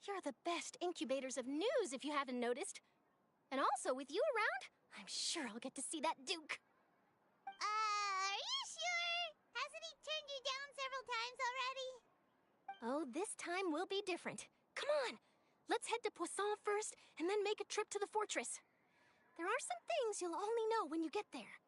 You're the best incubators of news, if you haven't noticed. And also, with you around, I'm sure I'll get to see that Duke. Are you sure? Hasn't he turned you down several times already? Oh, this time will be different. Come on! Let's head to Poisson first, and then make a trip to the fortress. There are some things you'll only know when you get there.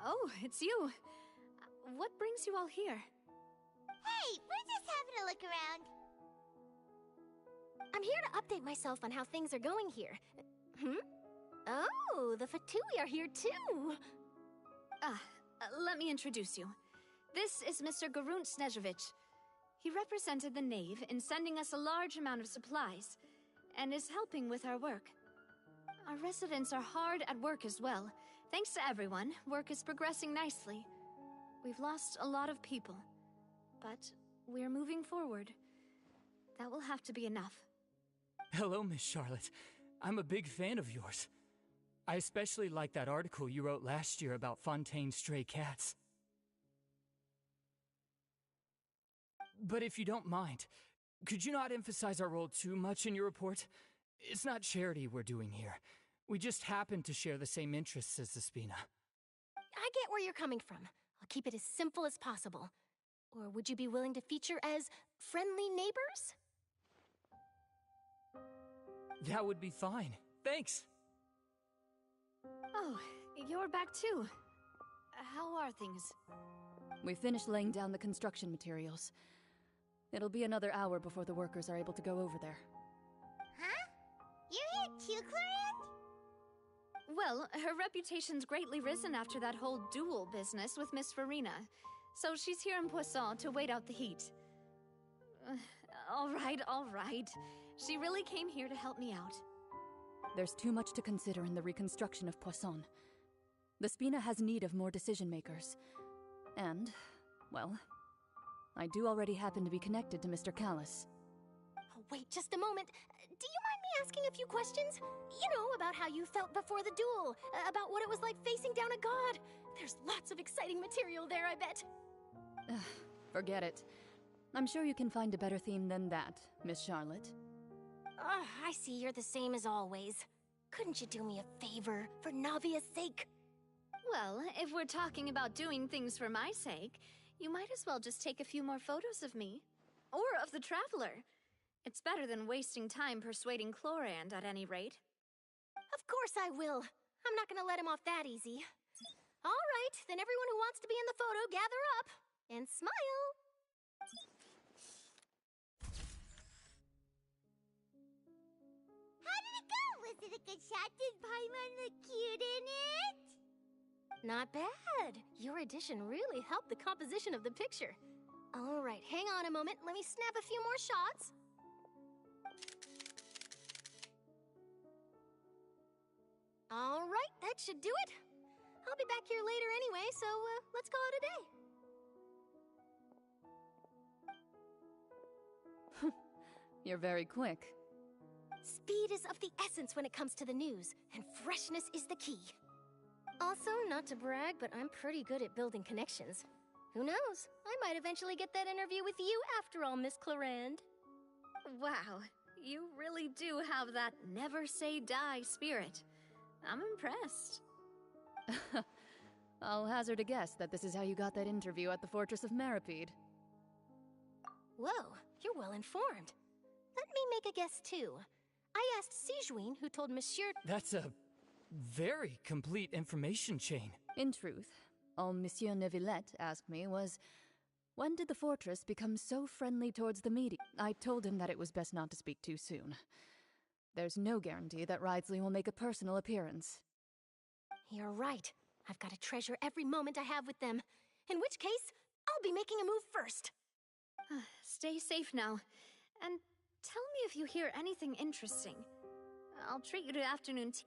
Oh, it's you. What brings you all here? Hey, we're just having a look around. I'm here to update myself on how things are going here. Oh, the Fatui are here too. Let me introduce you. This is Mr. Garunt Snezhevich. He represented the Knave in sending us a large amount of supplies, and is helping with our work. Our residents are hard at work as well. Thanks to everyone, work is progressing nicely. We've lost a lot of people, but we're moving forward. That will have to be enough. Hello, Miss Charlotte. I'm a big fan of yours. I especially like that article you wrote last year about Fontaine's stray cats. But if you don't mind, could you not emphasize our role too much in your report? It's not charity we're doing here. We just happen to share the same interests as the Spina. I get where you're coming from. I'll keep it as simple as possible. Or would you be willing to feature as friendly neighbors? That would be fine. Thanks. Oh, you're back too. How are things? We finished laying down the construction materials. It'll be another hour before the workers are able to go over there. Huh? You're here too, Clarence? Well, her reputation's greatly risen after that whole duel business with Miss Farina, so she's here in Poisson to wait out the heat. All right. She really came here to help me out. There's too much to consider in the reconstruction of Poisson. The Spina has need of more decision-makers. And, well, I do already happen to be connected to Mr. Callis. Oh, wait just a moment. Do you mind me asking a few questions? You know, about how you felt before the duel, about what it was like facing down a god. There's lots of exciting material there, I bet. Forget it. I'm sure you can find a better theme than that, Miss Charlotte. I see you're the same as always. Couldn't you do me a favor, for Navia's sake? Well, if we're talking about doing things for my sake, you might as well just take a few more photos of me. Or of the Traveler. It's better than wasting time persuading Chlorand, at any rate. Of course I will. I'm not gonna let him off that easy. All right, then everyone who wants to be in the photo, gather up. And smile. How did it go? Was it a good shot? Did Paimon look cute in it? Not bad. Your addition really helped the composition of the picture. All right, hang on a moment. Let me snap a few more shots. All right, that should do it. I'll be back here later anyway, so let's call it a day. You're very quick. Speed is of the essence when it comes to the news, and freshness is the key. Also, not to brag, but I'm pretty good at building connections. Who knows? I might eventually get that interview with you after all, Miss Clarand. Wow, you really do have that never say die spirit. I'm impressed. I'll hazard a guess that this is how you got that interview at the Fortress of Maripede. Whoa, you're well informed. Let me make a guess too. I asked Sijuin, who told Monsieur... That's a very complete information chain. In truth, all Monsieur Neuvillette asked me was, when did the fortress become so friendly towards the media? I told him that it was best not to speak too soon. There's no guarantee that Ridsley will make a personal appearance. You're right. I've got to treasure every moment I have with them. In which case, I'll be making a move first. Stay safe now. And tell me if you hear anything interesting. I'll treat you to afternoon tea.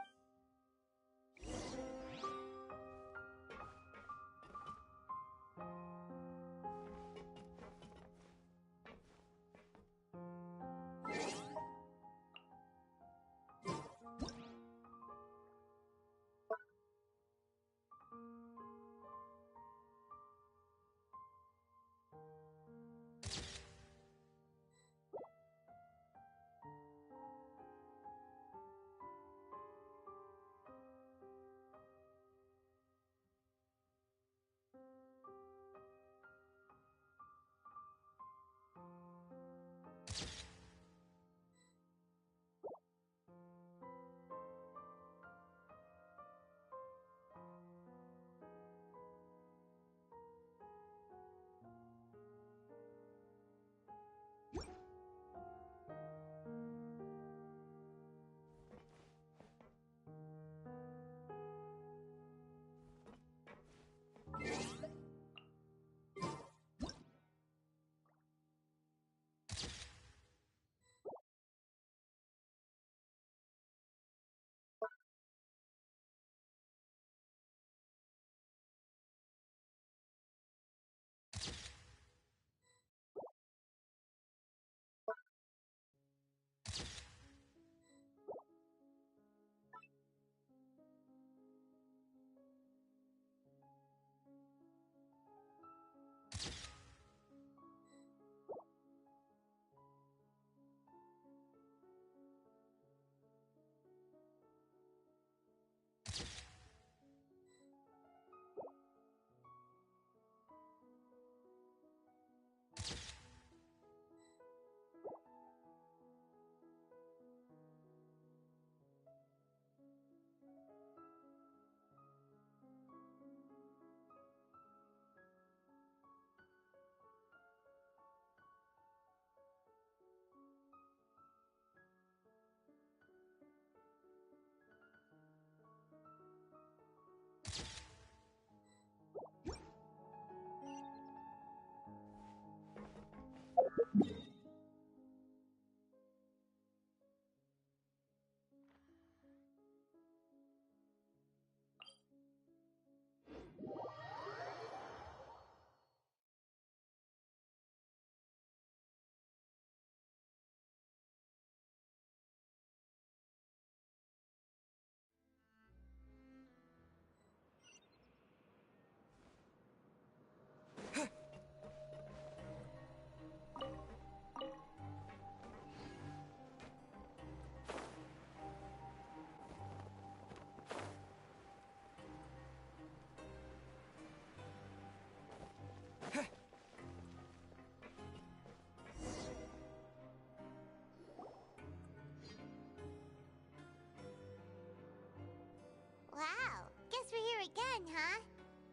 Wow, guess we're here again, huh?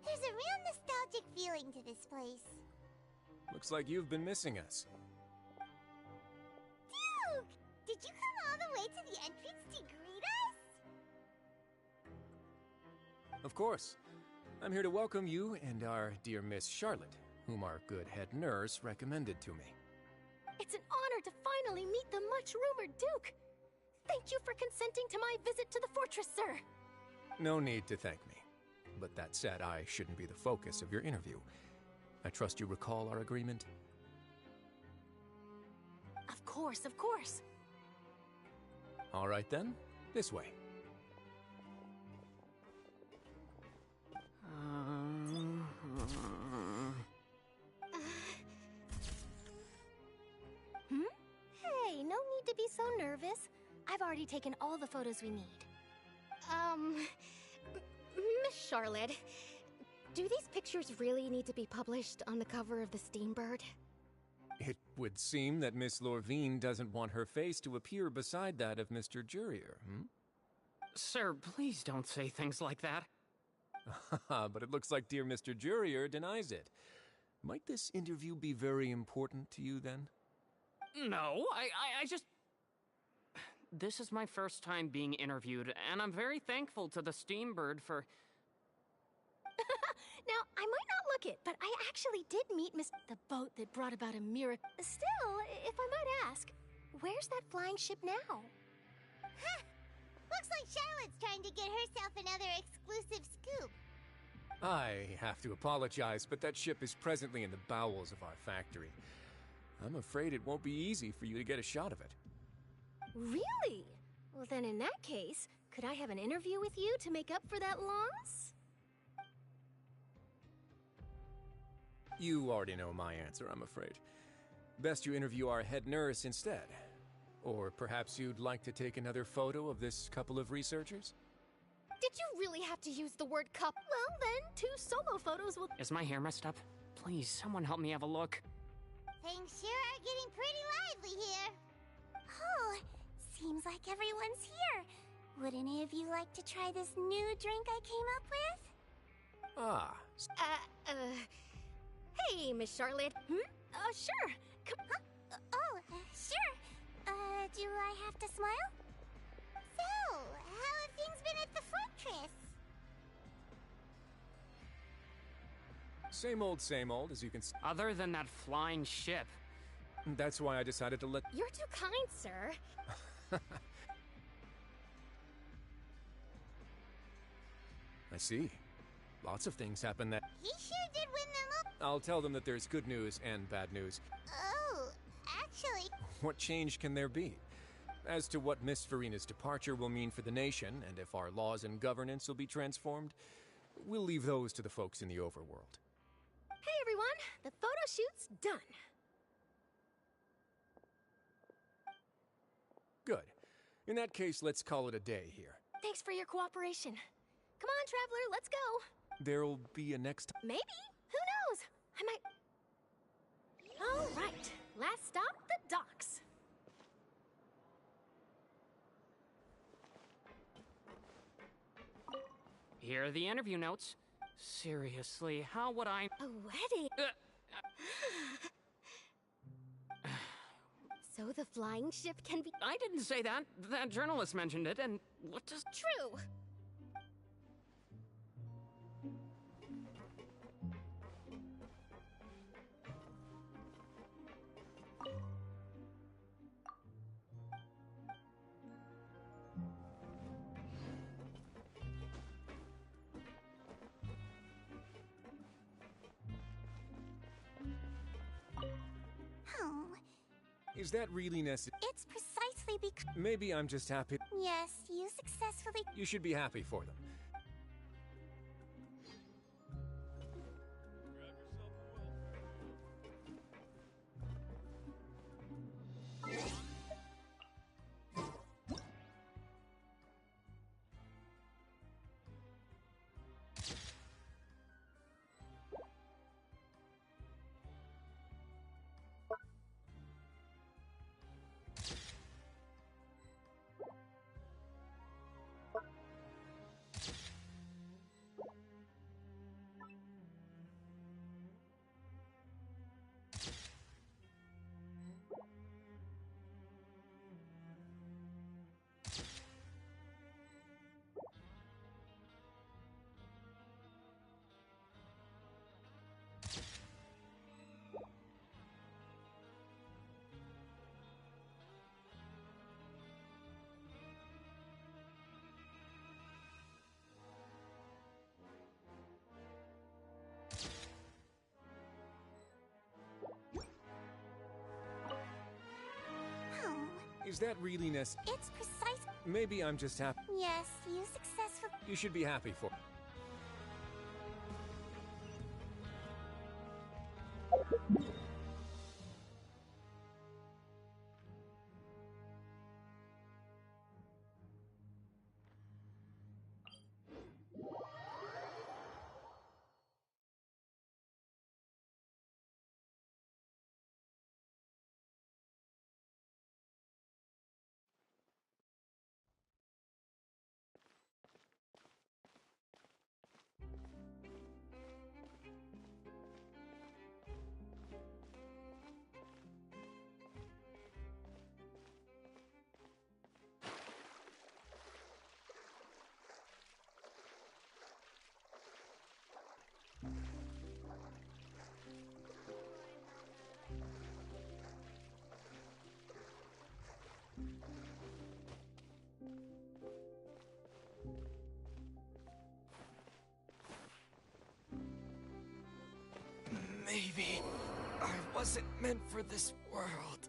There's a real nostalgic feeling to this place. Looks like you've been missing us. Duke! Did you come all the way to the entrance to greet us? Of course. I'm here to welcome you and our dear Miss Charlotte, whom our good head nurse recommended to me. It's an honor to finally meet the much-rumored Duke. Thank you for consenting to my visit to the fortress, sir. No need to thank me. but that said, I shouldn't be the focus of your interview. I trust you recall our agreement? Of course, of course. All right then, this way. Hey, no need to be so nervous. I've already taken all the photos we need. Miss Charlotte, do these pictures really need to be published on the cover of the Steambird? It would seem that Miss Lorvine doesn't want her face to appear beside that of Mr. Jurier, Sir, please don't say things like that. But it looks like dear Mr. Jurier denies it. Might this interview be very important to you, then? No, I just... This is my first time being interviewed, and I'm very thankful to the Steambird for... Now, I might not look it, but I actually did meet the boat that brought about a miracle. Still, if I might ask, where's that flying ship now? Huh. Looks like Charlotte's trying to get herself another exclusive scoop. I have to apologize, but that ship is presently in the bowels of our factory. I'm afraid it won't be easy for you to get a shot of it. Really? Well, then in that case, could I have an interview with you to make up for that loss? You already know my answer, I'm afraid. Best you interview our head nurse instead. Or perhaps you'd like to take another photo of this couple of researchers? Did you really have to use the word cup? Well, then, 2 solo photos will... Is my hair messed up? Please, someone help me have a look. Things sure are getting pretty lively here. Oh, seems like everyone's here. Would any of you like to try this new drink I came up with? Ah. Hey, Miss Charlotte. Sure. Come. Sure. Do I have to smile? So, how have things been at the fortress? Same old, as you can see. Other than that flying ship. That's why I decided to let... You're too kind, sir. I see. Lots of things happen that... He sure did win them up. I'll tell them that there's good news and bad news. Oh, actually... What change can there be? As to what Miss Farina's departure will mean for the nation, and if our laws and governance will be transformed, we'll leave those to the folks in the overworld. Hey, everyone. The photo shoot's done. Good. In that case, let's call it a day here. Thanks for your cooperation. Come on, Traveler, let's go. There'll be a next time. Maybe. Who knows? I might... All right. Last stop, the docks. Here are the interview notes. Seriously, how would I... A wedding? So the flying ship can be... I didn't say that. That journalist mentioned it, and what does... True. Is that really necessary? It's precisely because... Maybe I'm just happy. Yes, you successfully... You should be happy for them. Is that really necessary? It's precise. Maybe I'm just happy. Yes, you successful. You should be happy for. Maybe I wasn't meant for this world.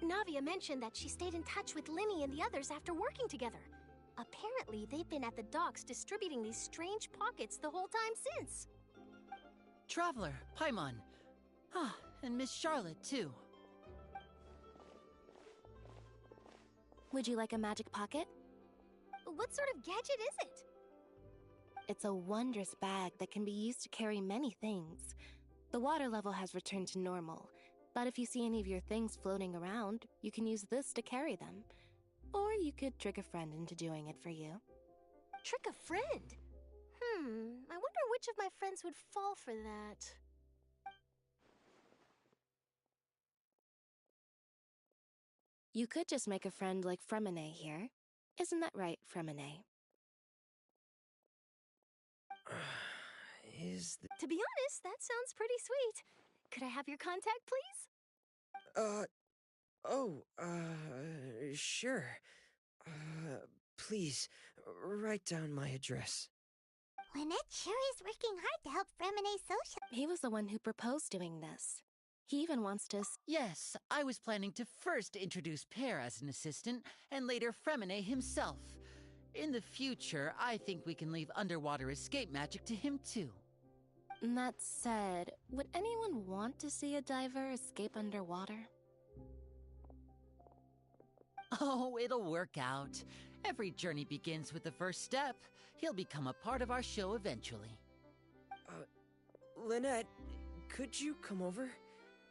Navia mentioned that she stayed in touch with Linny and the others after working together. Apparently, they've been at the docks distributing these strange pockets the whole time since. Traveler, Paimon. Ah, and Miss Charlotte, too. Would you like a magic pocket? What sort of gadget is it? It's a wondrous bag that can be used to carry many things. The water level has returned to normal, but if you see any of your things floating around, you can use this to carry them. Or you could trick a friend into doing it for you. Trick a friend? I wonder which of my friends would fall for that. You could just make a friend like Fremine here. Isn't that right, Fremine? To be honest, that sounds pretty sweet. Could I have your contact, please? Sure. Please, write down my address. Lynette sure is working hard to help Fremine social. He was the one who proposed doing this. He even wants to... Yes, I was planning to first introduce Pear as an assistant, and later Fremine himself. In the future, I think we can leave underwater escape magic to him too. That said, would anyone want to see a diver escape underwater? Oh, it'll work out. Every journey begins with the first step. He'll become a part of our show eventually. Lynette, could you come over?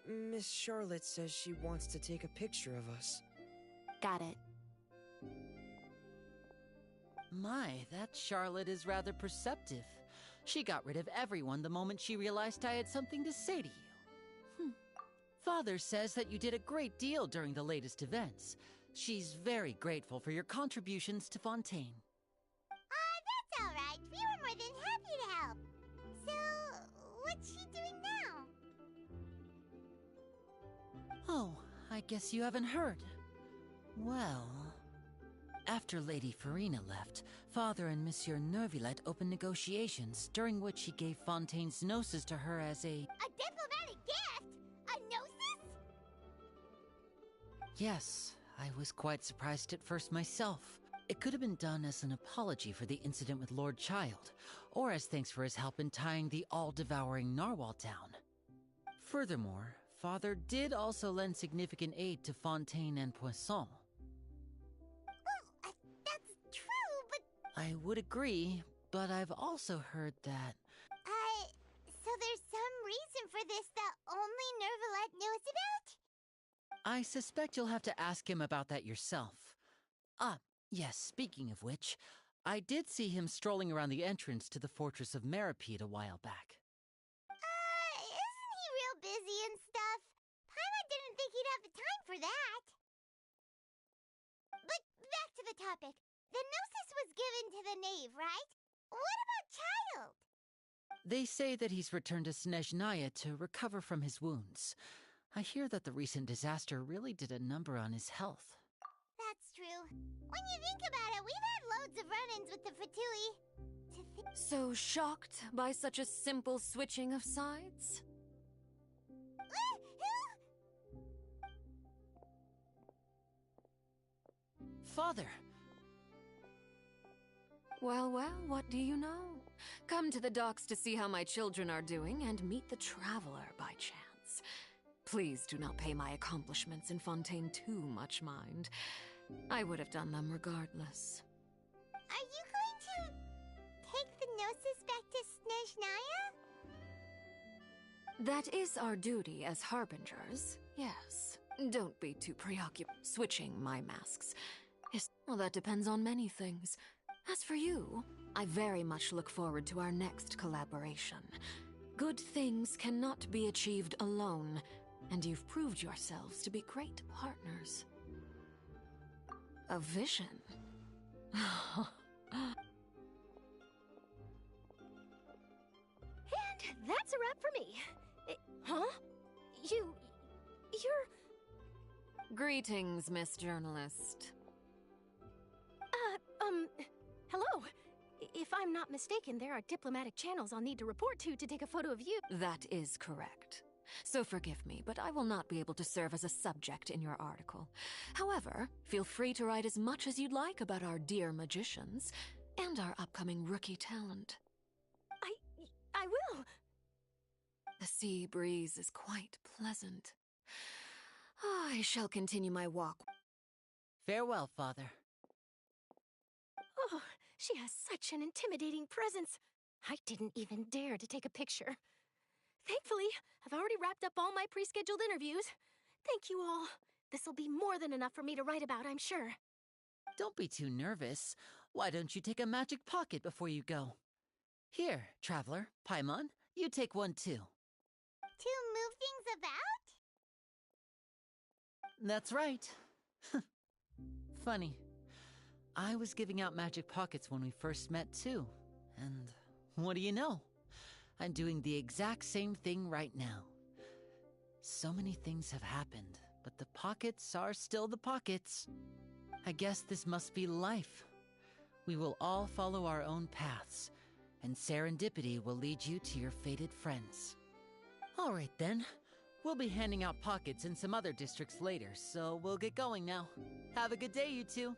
Miss Charlotte says she wants to take a picture of us. Got it. My, that Charlotte is rather perceptive. She got rid of everyone the moment she realized I had something to say to you. Father says that you did a great deal during the latest events. She's very grateful for your contributions to Fontaine. That's all right. We were more than happy to help. So, what's she doing now? Oh, I guess you haven't heard. Well, after Lady Farina left, Father and Monsieur Neuvillette opened negotiations, during which he gave Fontaine's gnosis to her as a diplomatic gift? A gnosis? Yes, I was quite surprised at first myself. It could have been done as an apology for the incident with Lord Child, or as thanks for his help in tying the all-devouring narwhal down. Furthermore, Father did also lend significant aid to Fontaine and Poisson. Well, that's true, but... I would agree, but I've also heard that... So there's some reason for this that only Neuvillette knows about? I suspect you'll have to ask him about that yourself. Yes, speaking of which, I did see him strolling around the entrance to the Fortress of Meripede a while back. Isn't he real busy and stuff? Paimon didn't think he'd have the time for that. But back to the topic. The gnosis was given to the knave, right? What about Child? They say that he's returned to Snezhnaya to recover from his wounds. I hear that the recent disaster really did a number on his health. That's true. When you think about it, we've had loads of run-ins with the Fatui. So shocked by such a simple switching of sides? Father! Well, what do you know? Come to the docks to see how my children are doing and meet the traveler by chance. Please do not pay my accomplishments in Fontaine too much mind. I would have done them regardless. Are you going to take the gnosis back to Snezhnaya? That is our duty as harbingers, yes. Don't be too preoccupied switching my masks. Well, that depends on many things. As for you, I very much look forward to our next collaboration. Good things cannot be achieved alone, and you've proved yourselves to be great partners. A vision? And that's a wrap for me. You're... Greetings, Miss Journalist. Hello. If I'm not mistaken, there are diplomatic channels I'll need to report to take a photo of you. That is correct. So forgive me, but I will not be able to serve as a subject in your article. However, feel free to write as much as you'd like about our dear magicians and our upcoming rookie talent. I will. The sea breeze is quite pleasant. I shall continue my walk. Farewell, Father. Oh, she has such an intimidating presence. I didn't even dare to take a picture. Thankfully, I've already wrapped up all my pre-scheduled interviews. Thank you all. This'll be more than enough for me to write about, I'm sure. Don't be too nervous. Why don't you take a magic pocket before you go? Here, Traveler, Paimon, you take one too. To move things about? That's right. Funny. I was giving out magic pockets when we first met too. And what do you know? I'm doing the exact same thing right now. So many things have happened, but the pockets are still the pockets. I guess this must be life. We will all follow our own paths, and serendipity will lead you to your fated friends. All right then. We'll be handing out pockets in some other districts later, so we'll get going now. Have a good day, you two.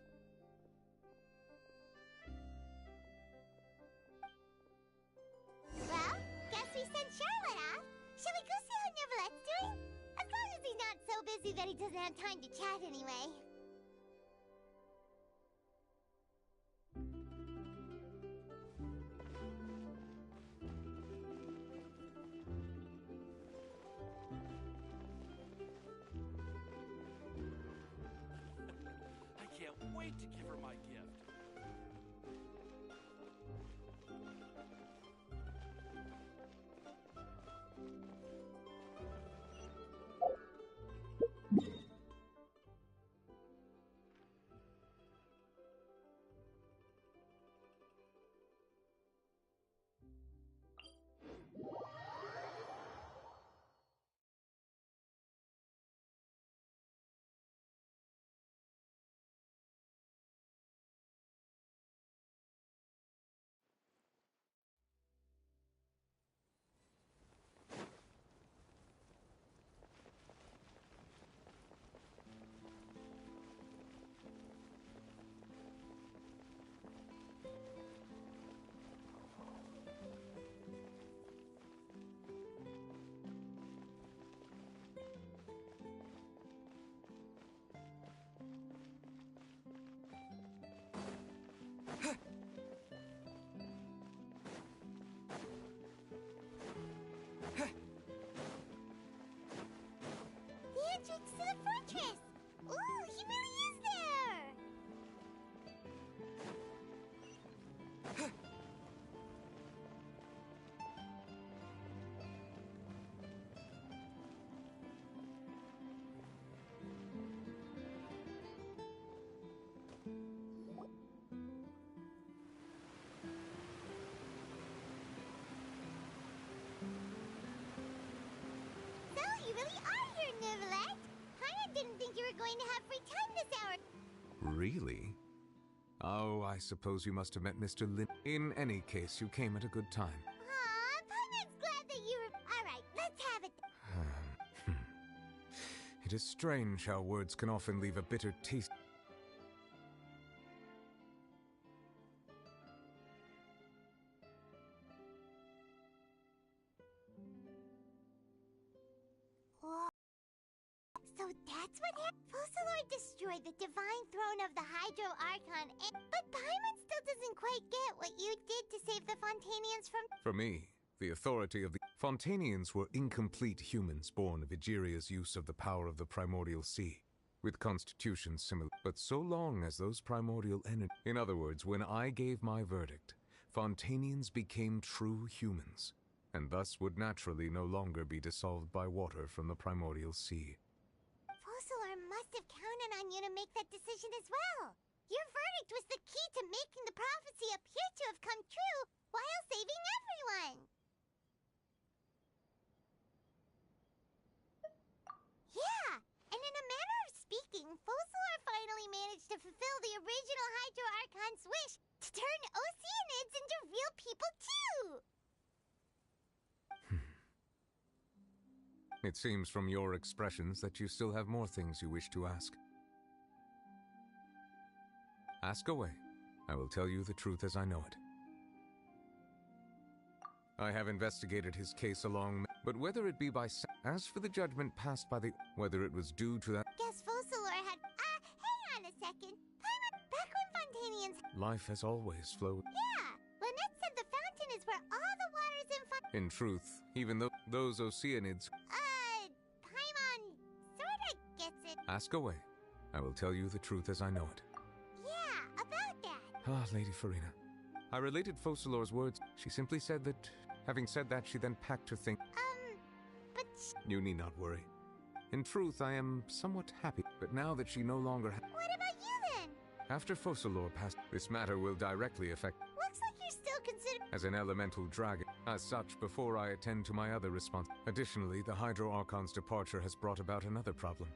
Well, guess we sent Charlotte off. Shall we go see how Neverlette's doing? As long as he's not so busy that he doesn't have time to chat anyway. I can't wait to give her my gift. The entrance to the fortress! Ooh, he really is there! So, you really are here, Neverlette! Paimon didn't think you were going to have free time this hour. Really? Oh, I suppose you must have met Mr. Lin. In any case, you came at a good time. Aw, Paimon's glad that you were... Alright, let's have it. It is strange how words can often leave a bitter taste. So that's what happened? Focalor destroyed the divine throne of the Hydro Archon, but Paimon still doesn't quite get what you did to save the Fontainians from... For me, the authority of the Fontainians were incomplete humans born of Egeria's use of the power of the primordial sea, with constitutions similar. But so long as those primordial energy... In other words, when I gave my verdict, Fontainians became true humans, and thus would naturally no longer be dissolved by water from the primordial sea. Focalor must have counted on you to make that decision as well. Your verdict was the key to making the prophecy appear to have come true while saving everyone. Yeah, and in a manner of speaking, Focalor finally managed to fulfill the original Hydro Archon's wish to turn Oceanids into real people too. It seems from your expressions that you still have more things you wish to ask. Ask away. I will tell you the truth as I know it. I have investigated his case along, but whether it be by... As for the judgment passed by the... Whether it was due to that... Guess Focalor had... hang on a second. Paimon, back when Fontainians... Life has always flowed. Yeah, Lynette said the fountain is where all the waters in In truth, even though those Oceanids... Paimon sorta gets it. Ask away. I will tell you the truth as I know it. Yeah, about that. Ah, Lady Farina. I related Focalor's words. She simply said that... Having said that, she then packed her thing. But... You need not worry. In truth, I am somewhat happy, but now that she no longer What about you then? After Focalor passed, this matter will directly affect... Looks like you're still considered... as an elemental dragon. As such, before I attend to my other response. Additionally, the Hydro Archon's departure has brought about another problem,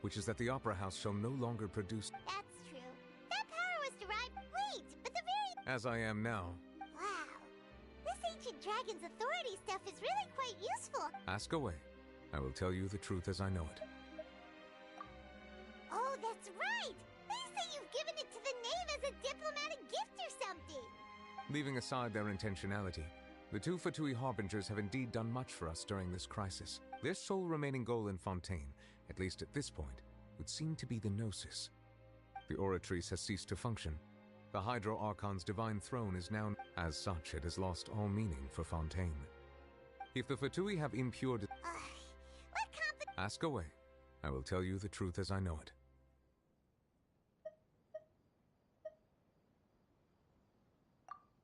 which is that the Opera House shall no longer produce. That's true. That power was derived. Wait, but the very. As I am now. Wow. This ancient dragon's authority stuff is really quite useful. Ask away. I will tell you the truth as I know it. Oh, that's right! They say you've given it to the knave as a diplomatic gift or something! Leaving aside their intentionality, the two Fatui Harbingers have indeed done much for us during this crisis. Their sole remaining goal in Fontaine, at least at this point, would seem to be the Gnosis. The Oratrice has ceased to function. The Hydro Archon's divine throne is now. As such, it has lost all meaning for Fontaine. If the Fatui have impure. Ask away. I will tell you the truth as I know it.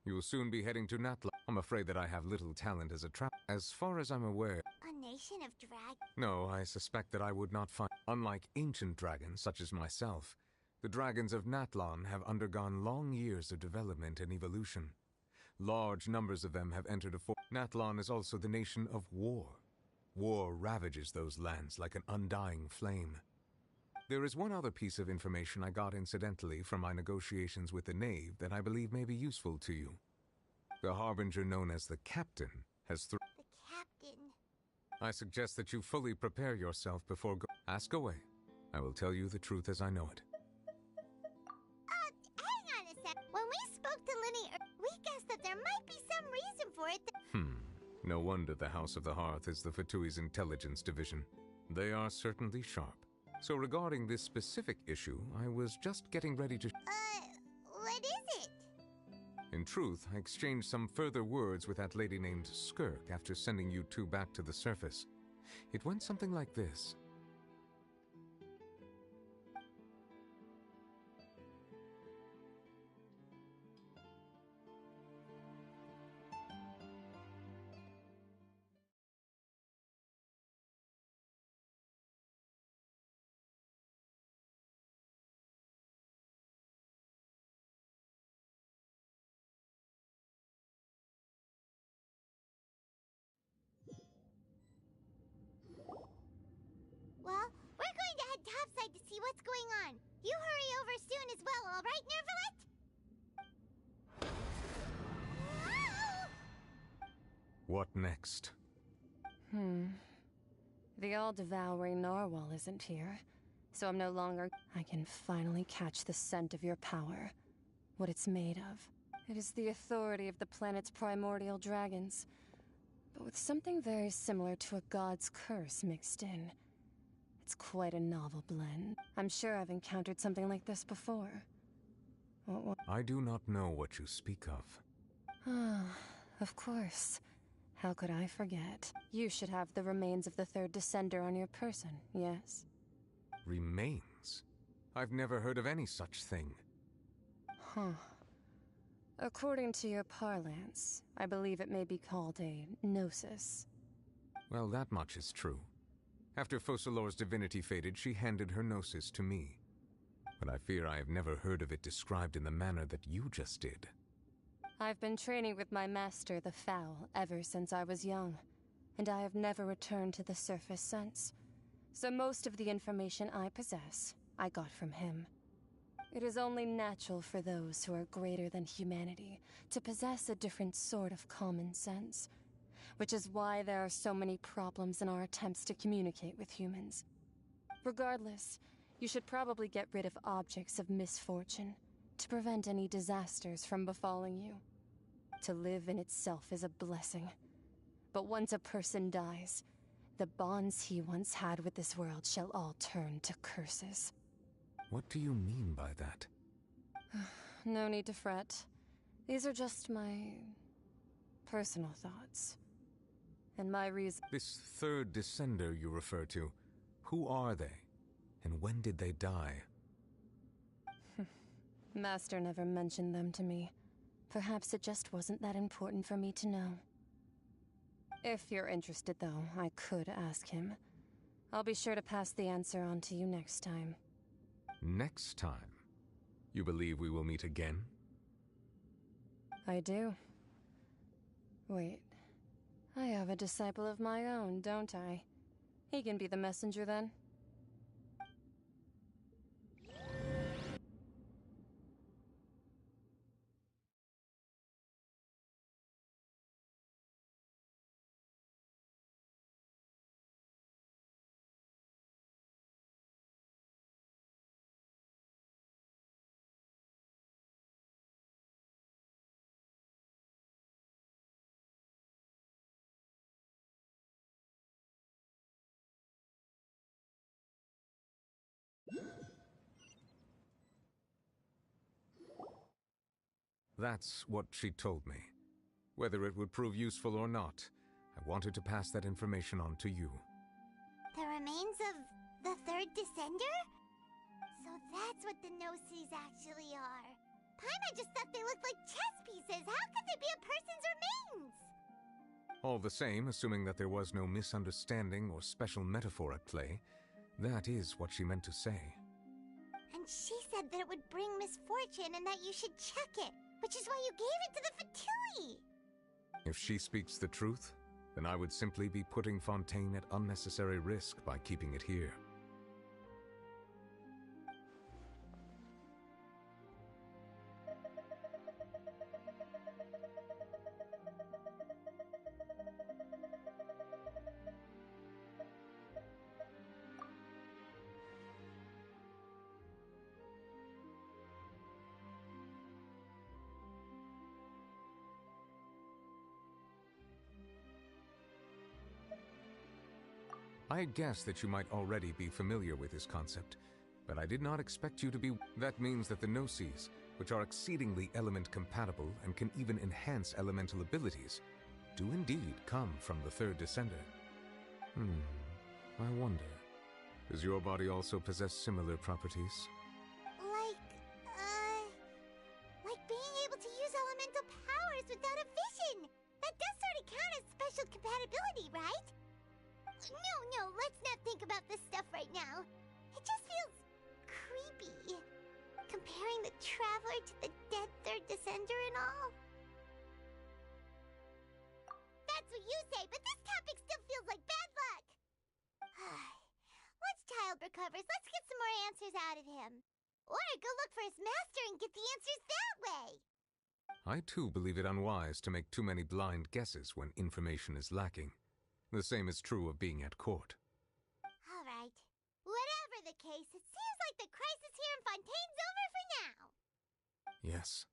You will soon be heading to Natla. I'm afraid that I have little talent as a trap. As far as I'm aware. A nation of dragons? No, I suspect that I would not find. Unlike ancient dragons, such as myself, the dragons of Natlan have undergone long years of development and evolution. Large numbers of them have entered a Natlan is also the nation of war. War ravages those lands like an undying flame. There is one other piece of information I got incidentally from my negotiations with the knave that I believe may be useful to you. The Harbinger known as the Captain has The Captain? I suggest that you fully prepare yourself before Ask away. I will tell you the truth as I know it. Hang on a sec. When we spoke to Linny, we guessed that there might be some reason for it. No wonder the House of the Hearth is the Fatui's intelligence division. They are certainly sharp. So regarding this specific issue, I was just getting ready to... What is it? In truth, I exchanged some further words with that lady named Skirk after sending you two back to the surface. It went something like this. Well, we're going to head topside to see what's going on. You hurry over soon as well, all right, Nervalet? What next? The all-devouring narwhal isn't here, so I'm no longer... I can finally catch the scent of your power. What it's made of. It is the authority of the planet's primordial dragons, but with something very similar to a god's curse mixed in. It's quite a novel blend. I'm sure I've encountered something like this before. I do not know what you speak of. Of course. How could I forget? You should have the remains of the third descender on your person, yes? Remains? I've never heard of any such thing. According to your parlance, I believe it may be called a gnosis. Well, that much is true. After Focalor's divinity faded, she handed her gnosis to me. But I fear I have never heard of it described in the manner that you just did. I've been training with my master, the Foul, ever since I was young, and I have never returned to the surface since. So most of the information I possess, I got from him. It is only natural for those who are greater than humanity to possess a different sort of common sense, which is why there are so many problems in our attempts to communicate with humans. Regardless, you should probably get rid of objects of misfortune to prevent any disasters from befalling you. To live in itself is a blessing, but once a person dies, the bonds he once had with this world shall all turn to curses. What do you mean by that? No need to fret. These are just my personal thoughts. And my reason... This third descender you refer to, who are they? And when did they die? Master never mentioned them to me. Perhaps it just wasn't that important for me to know. If you're interested, though, I could ask him. I'll be sure to pass the answer on to you next time. Next time? You believe we will meet again? I do. Wait. I have a disciple of my own, don't I? He can be the messenger then. That's what she told me. Whether it would prove useful or not, I wanted to pass that information on to you. The remains of the third descender? So that's what the Gnosis actually are. Paimon just thought they looked like chess pieces. How could they be a person's remains? All the same, assuming that there was no misunderstanding or special metaphor at play, that is what she meant to say. And she said that it would bring misfortune and that you should check it, which is why you gave it to the Fatui! If she speaks the truth, then I would simply be putting Fontaine at unnecessary risk by keeping it here. I guessed that you might already be familiar with this concept, but I did not expect you to be. That means that the Gnosis, which are exceedingly element-compatible and can even enhance elemental abilities, do indeed come from the third descender. I wonder, does your body also possess similar properties? Like being able to use elemental powers without a vision! That does sort of count as special compatibility, right? No, let's not think about this stuff right now. It just feels creepy. Comparing the Traveler to the dead third descender and all. That's what you say, but this topic still feels like bad luck. Once Child recovers, let's get some more answers out of him. Or go look for his master and get the answers that way. I too believe it unwise to make too many blind guesses when information is lacking. The same is true of being at court. All right. Whatever the case, it seems like the crisis here in Fontaine's over for now. Yes.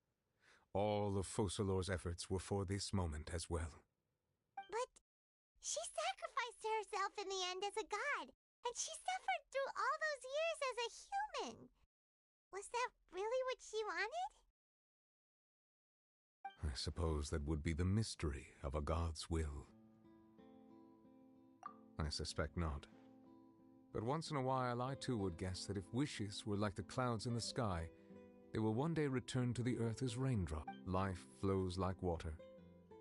All of Focalor's efforts were for this moment as well. But she sacrificed herself in the end as a god, and she suffered through all those years as a human. Was that really what she wanted? I suppose that would be the mystery of a god's will. I suspect not. But once in a while I too would guess that if wishes were like the clouds in the sky, they will one day return to the earth as raindrops. Life flows like water,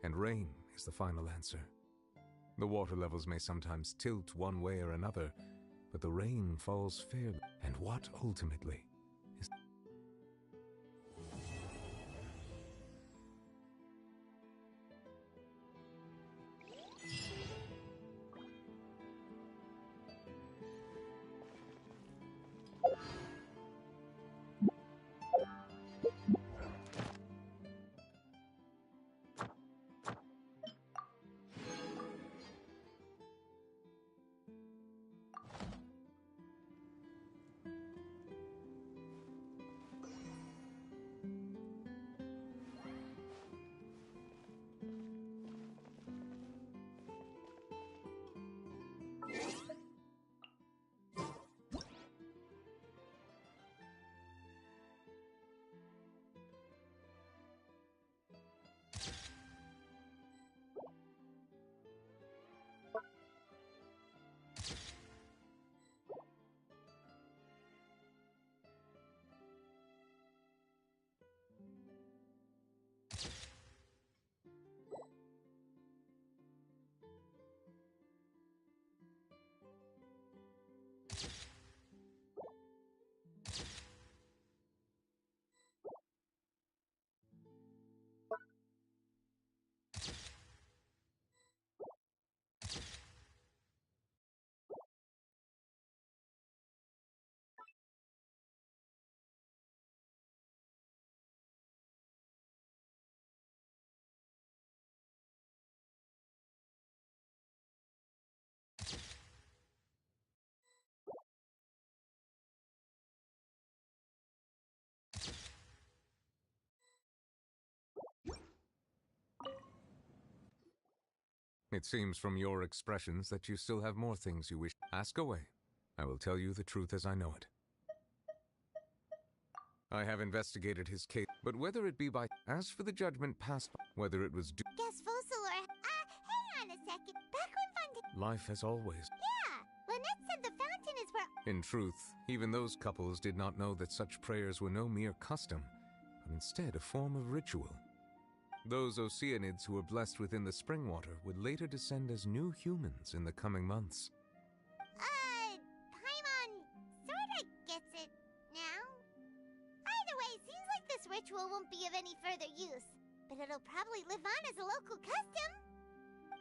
and rain is the final answer. The water levels may sometimes tilt one way or another, but the rain falls fairly. And what ultimately is... It seems from your expressions that you still have more things you wish. Ask away. I will tell you the truth as I know it. I have investigated his case, but whether it be by... As for the judgment passed, whether it was due... Guess Fossil or... hang on a second. Back when Fontaine... Life as always. Yeah! Lynette said the fountain is where... In truth, even those couples did not know that such prayers were no mere custom, but instead a form of ritual. Those Oceanids who were blessed within the spring water would later descend as new humans in the coming months. Paimon sorta gets it now. Either way, seems like this ritual won't be of any further use, but it'll probably live on as a local custom.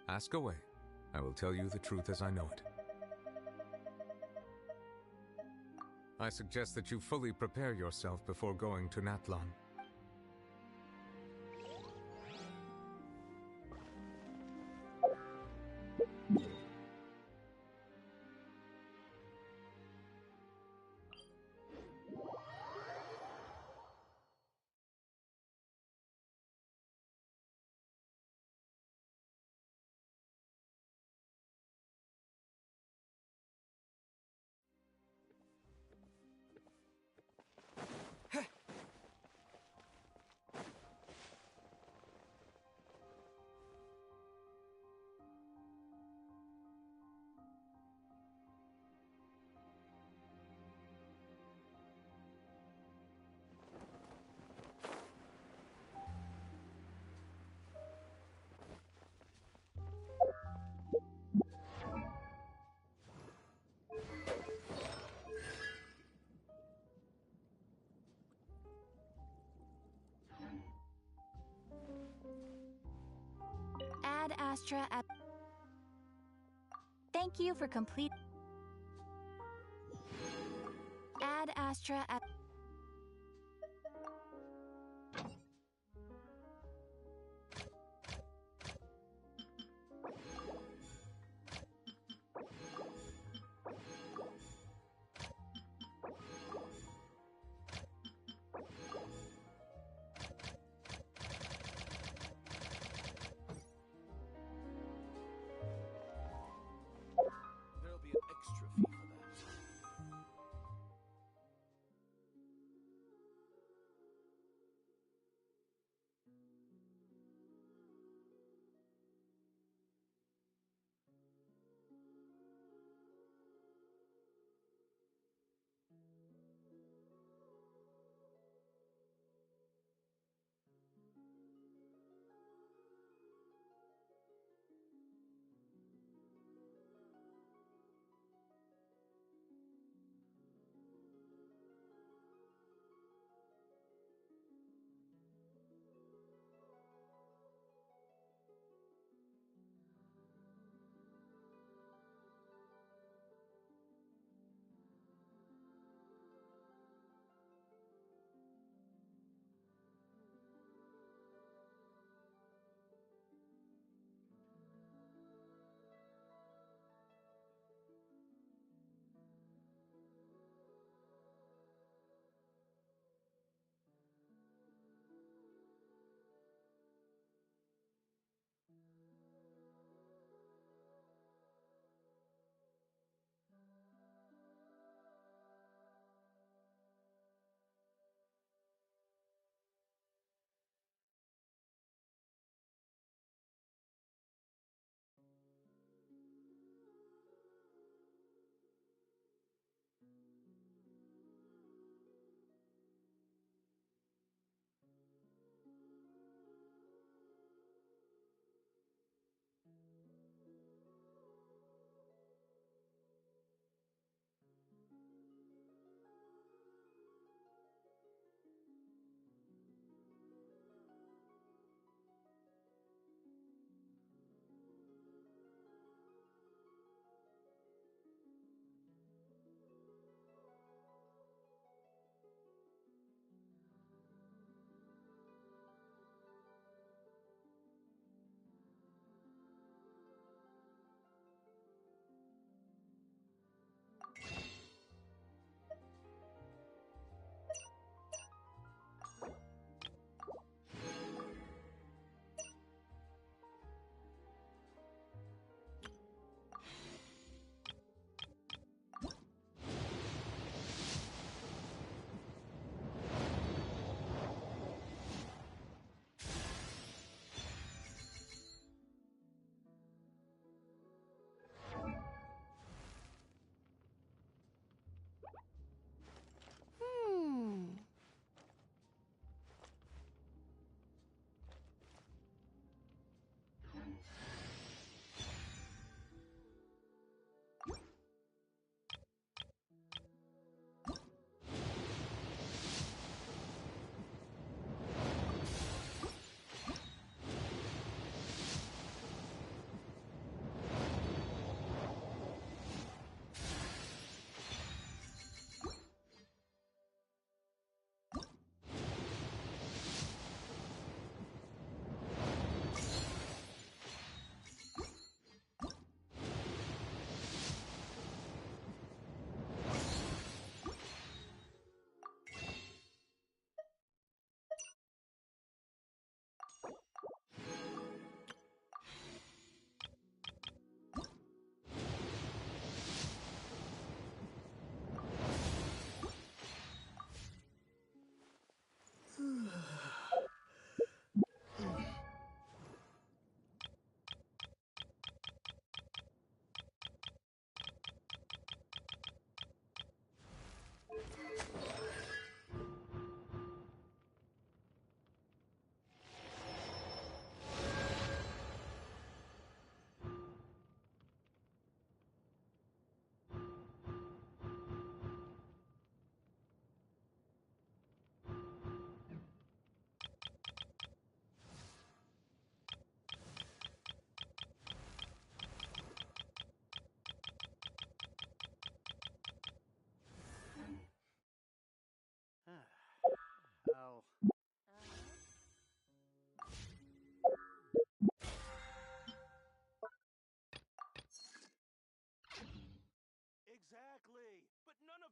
Ask away. I will tell you the truth as I know it. I suggest that you fully prepare yourself before going to Natlan. Ad Astra at... Thank you for complete... Ad Astra at... There'll be an extra fee for that.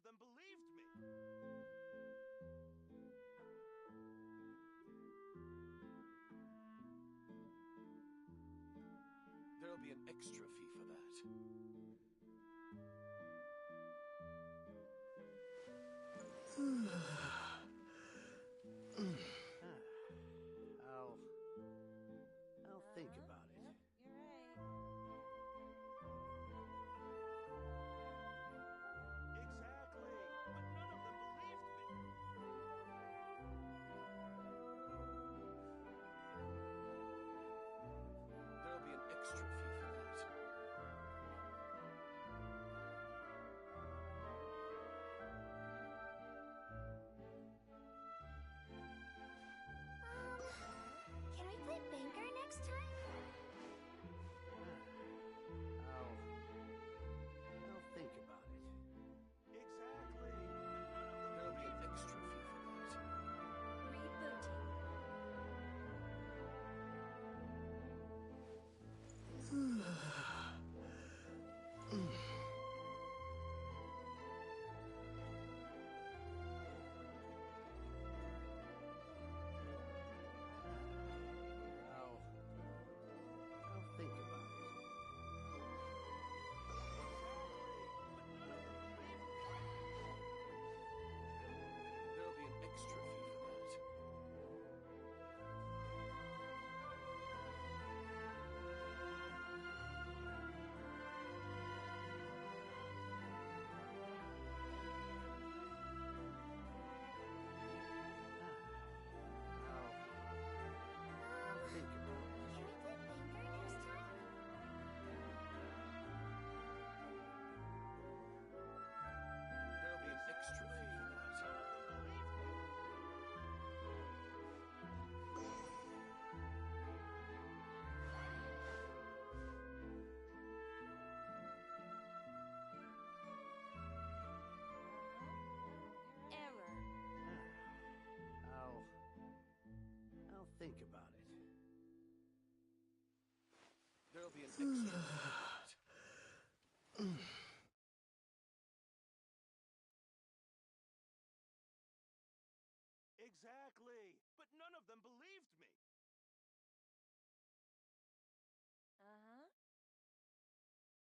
of them believed me. There'll be an extra fee for that. I'll think about it. Exactly, but none of them believed me. There'll be an extra fee for that. Can we play banker next time? I'll think about it. Exactly, but none of them. There'll be an extra fee for that. I'll think about it. There'll be an extra fee for that. I'll think about it. Can we play banker next time? There'll be an extra fee for that. Error. I'll think about it. There'll be an extra fee for that. Exactly, but none of them believed me.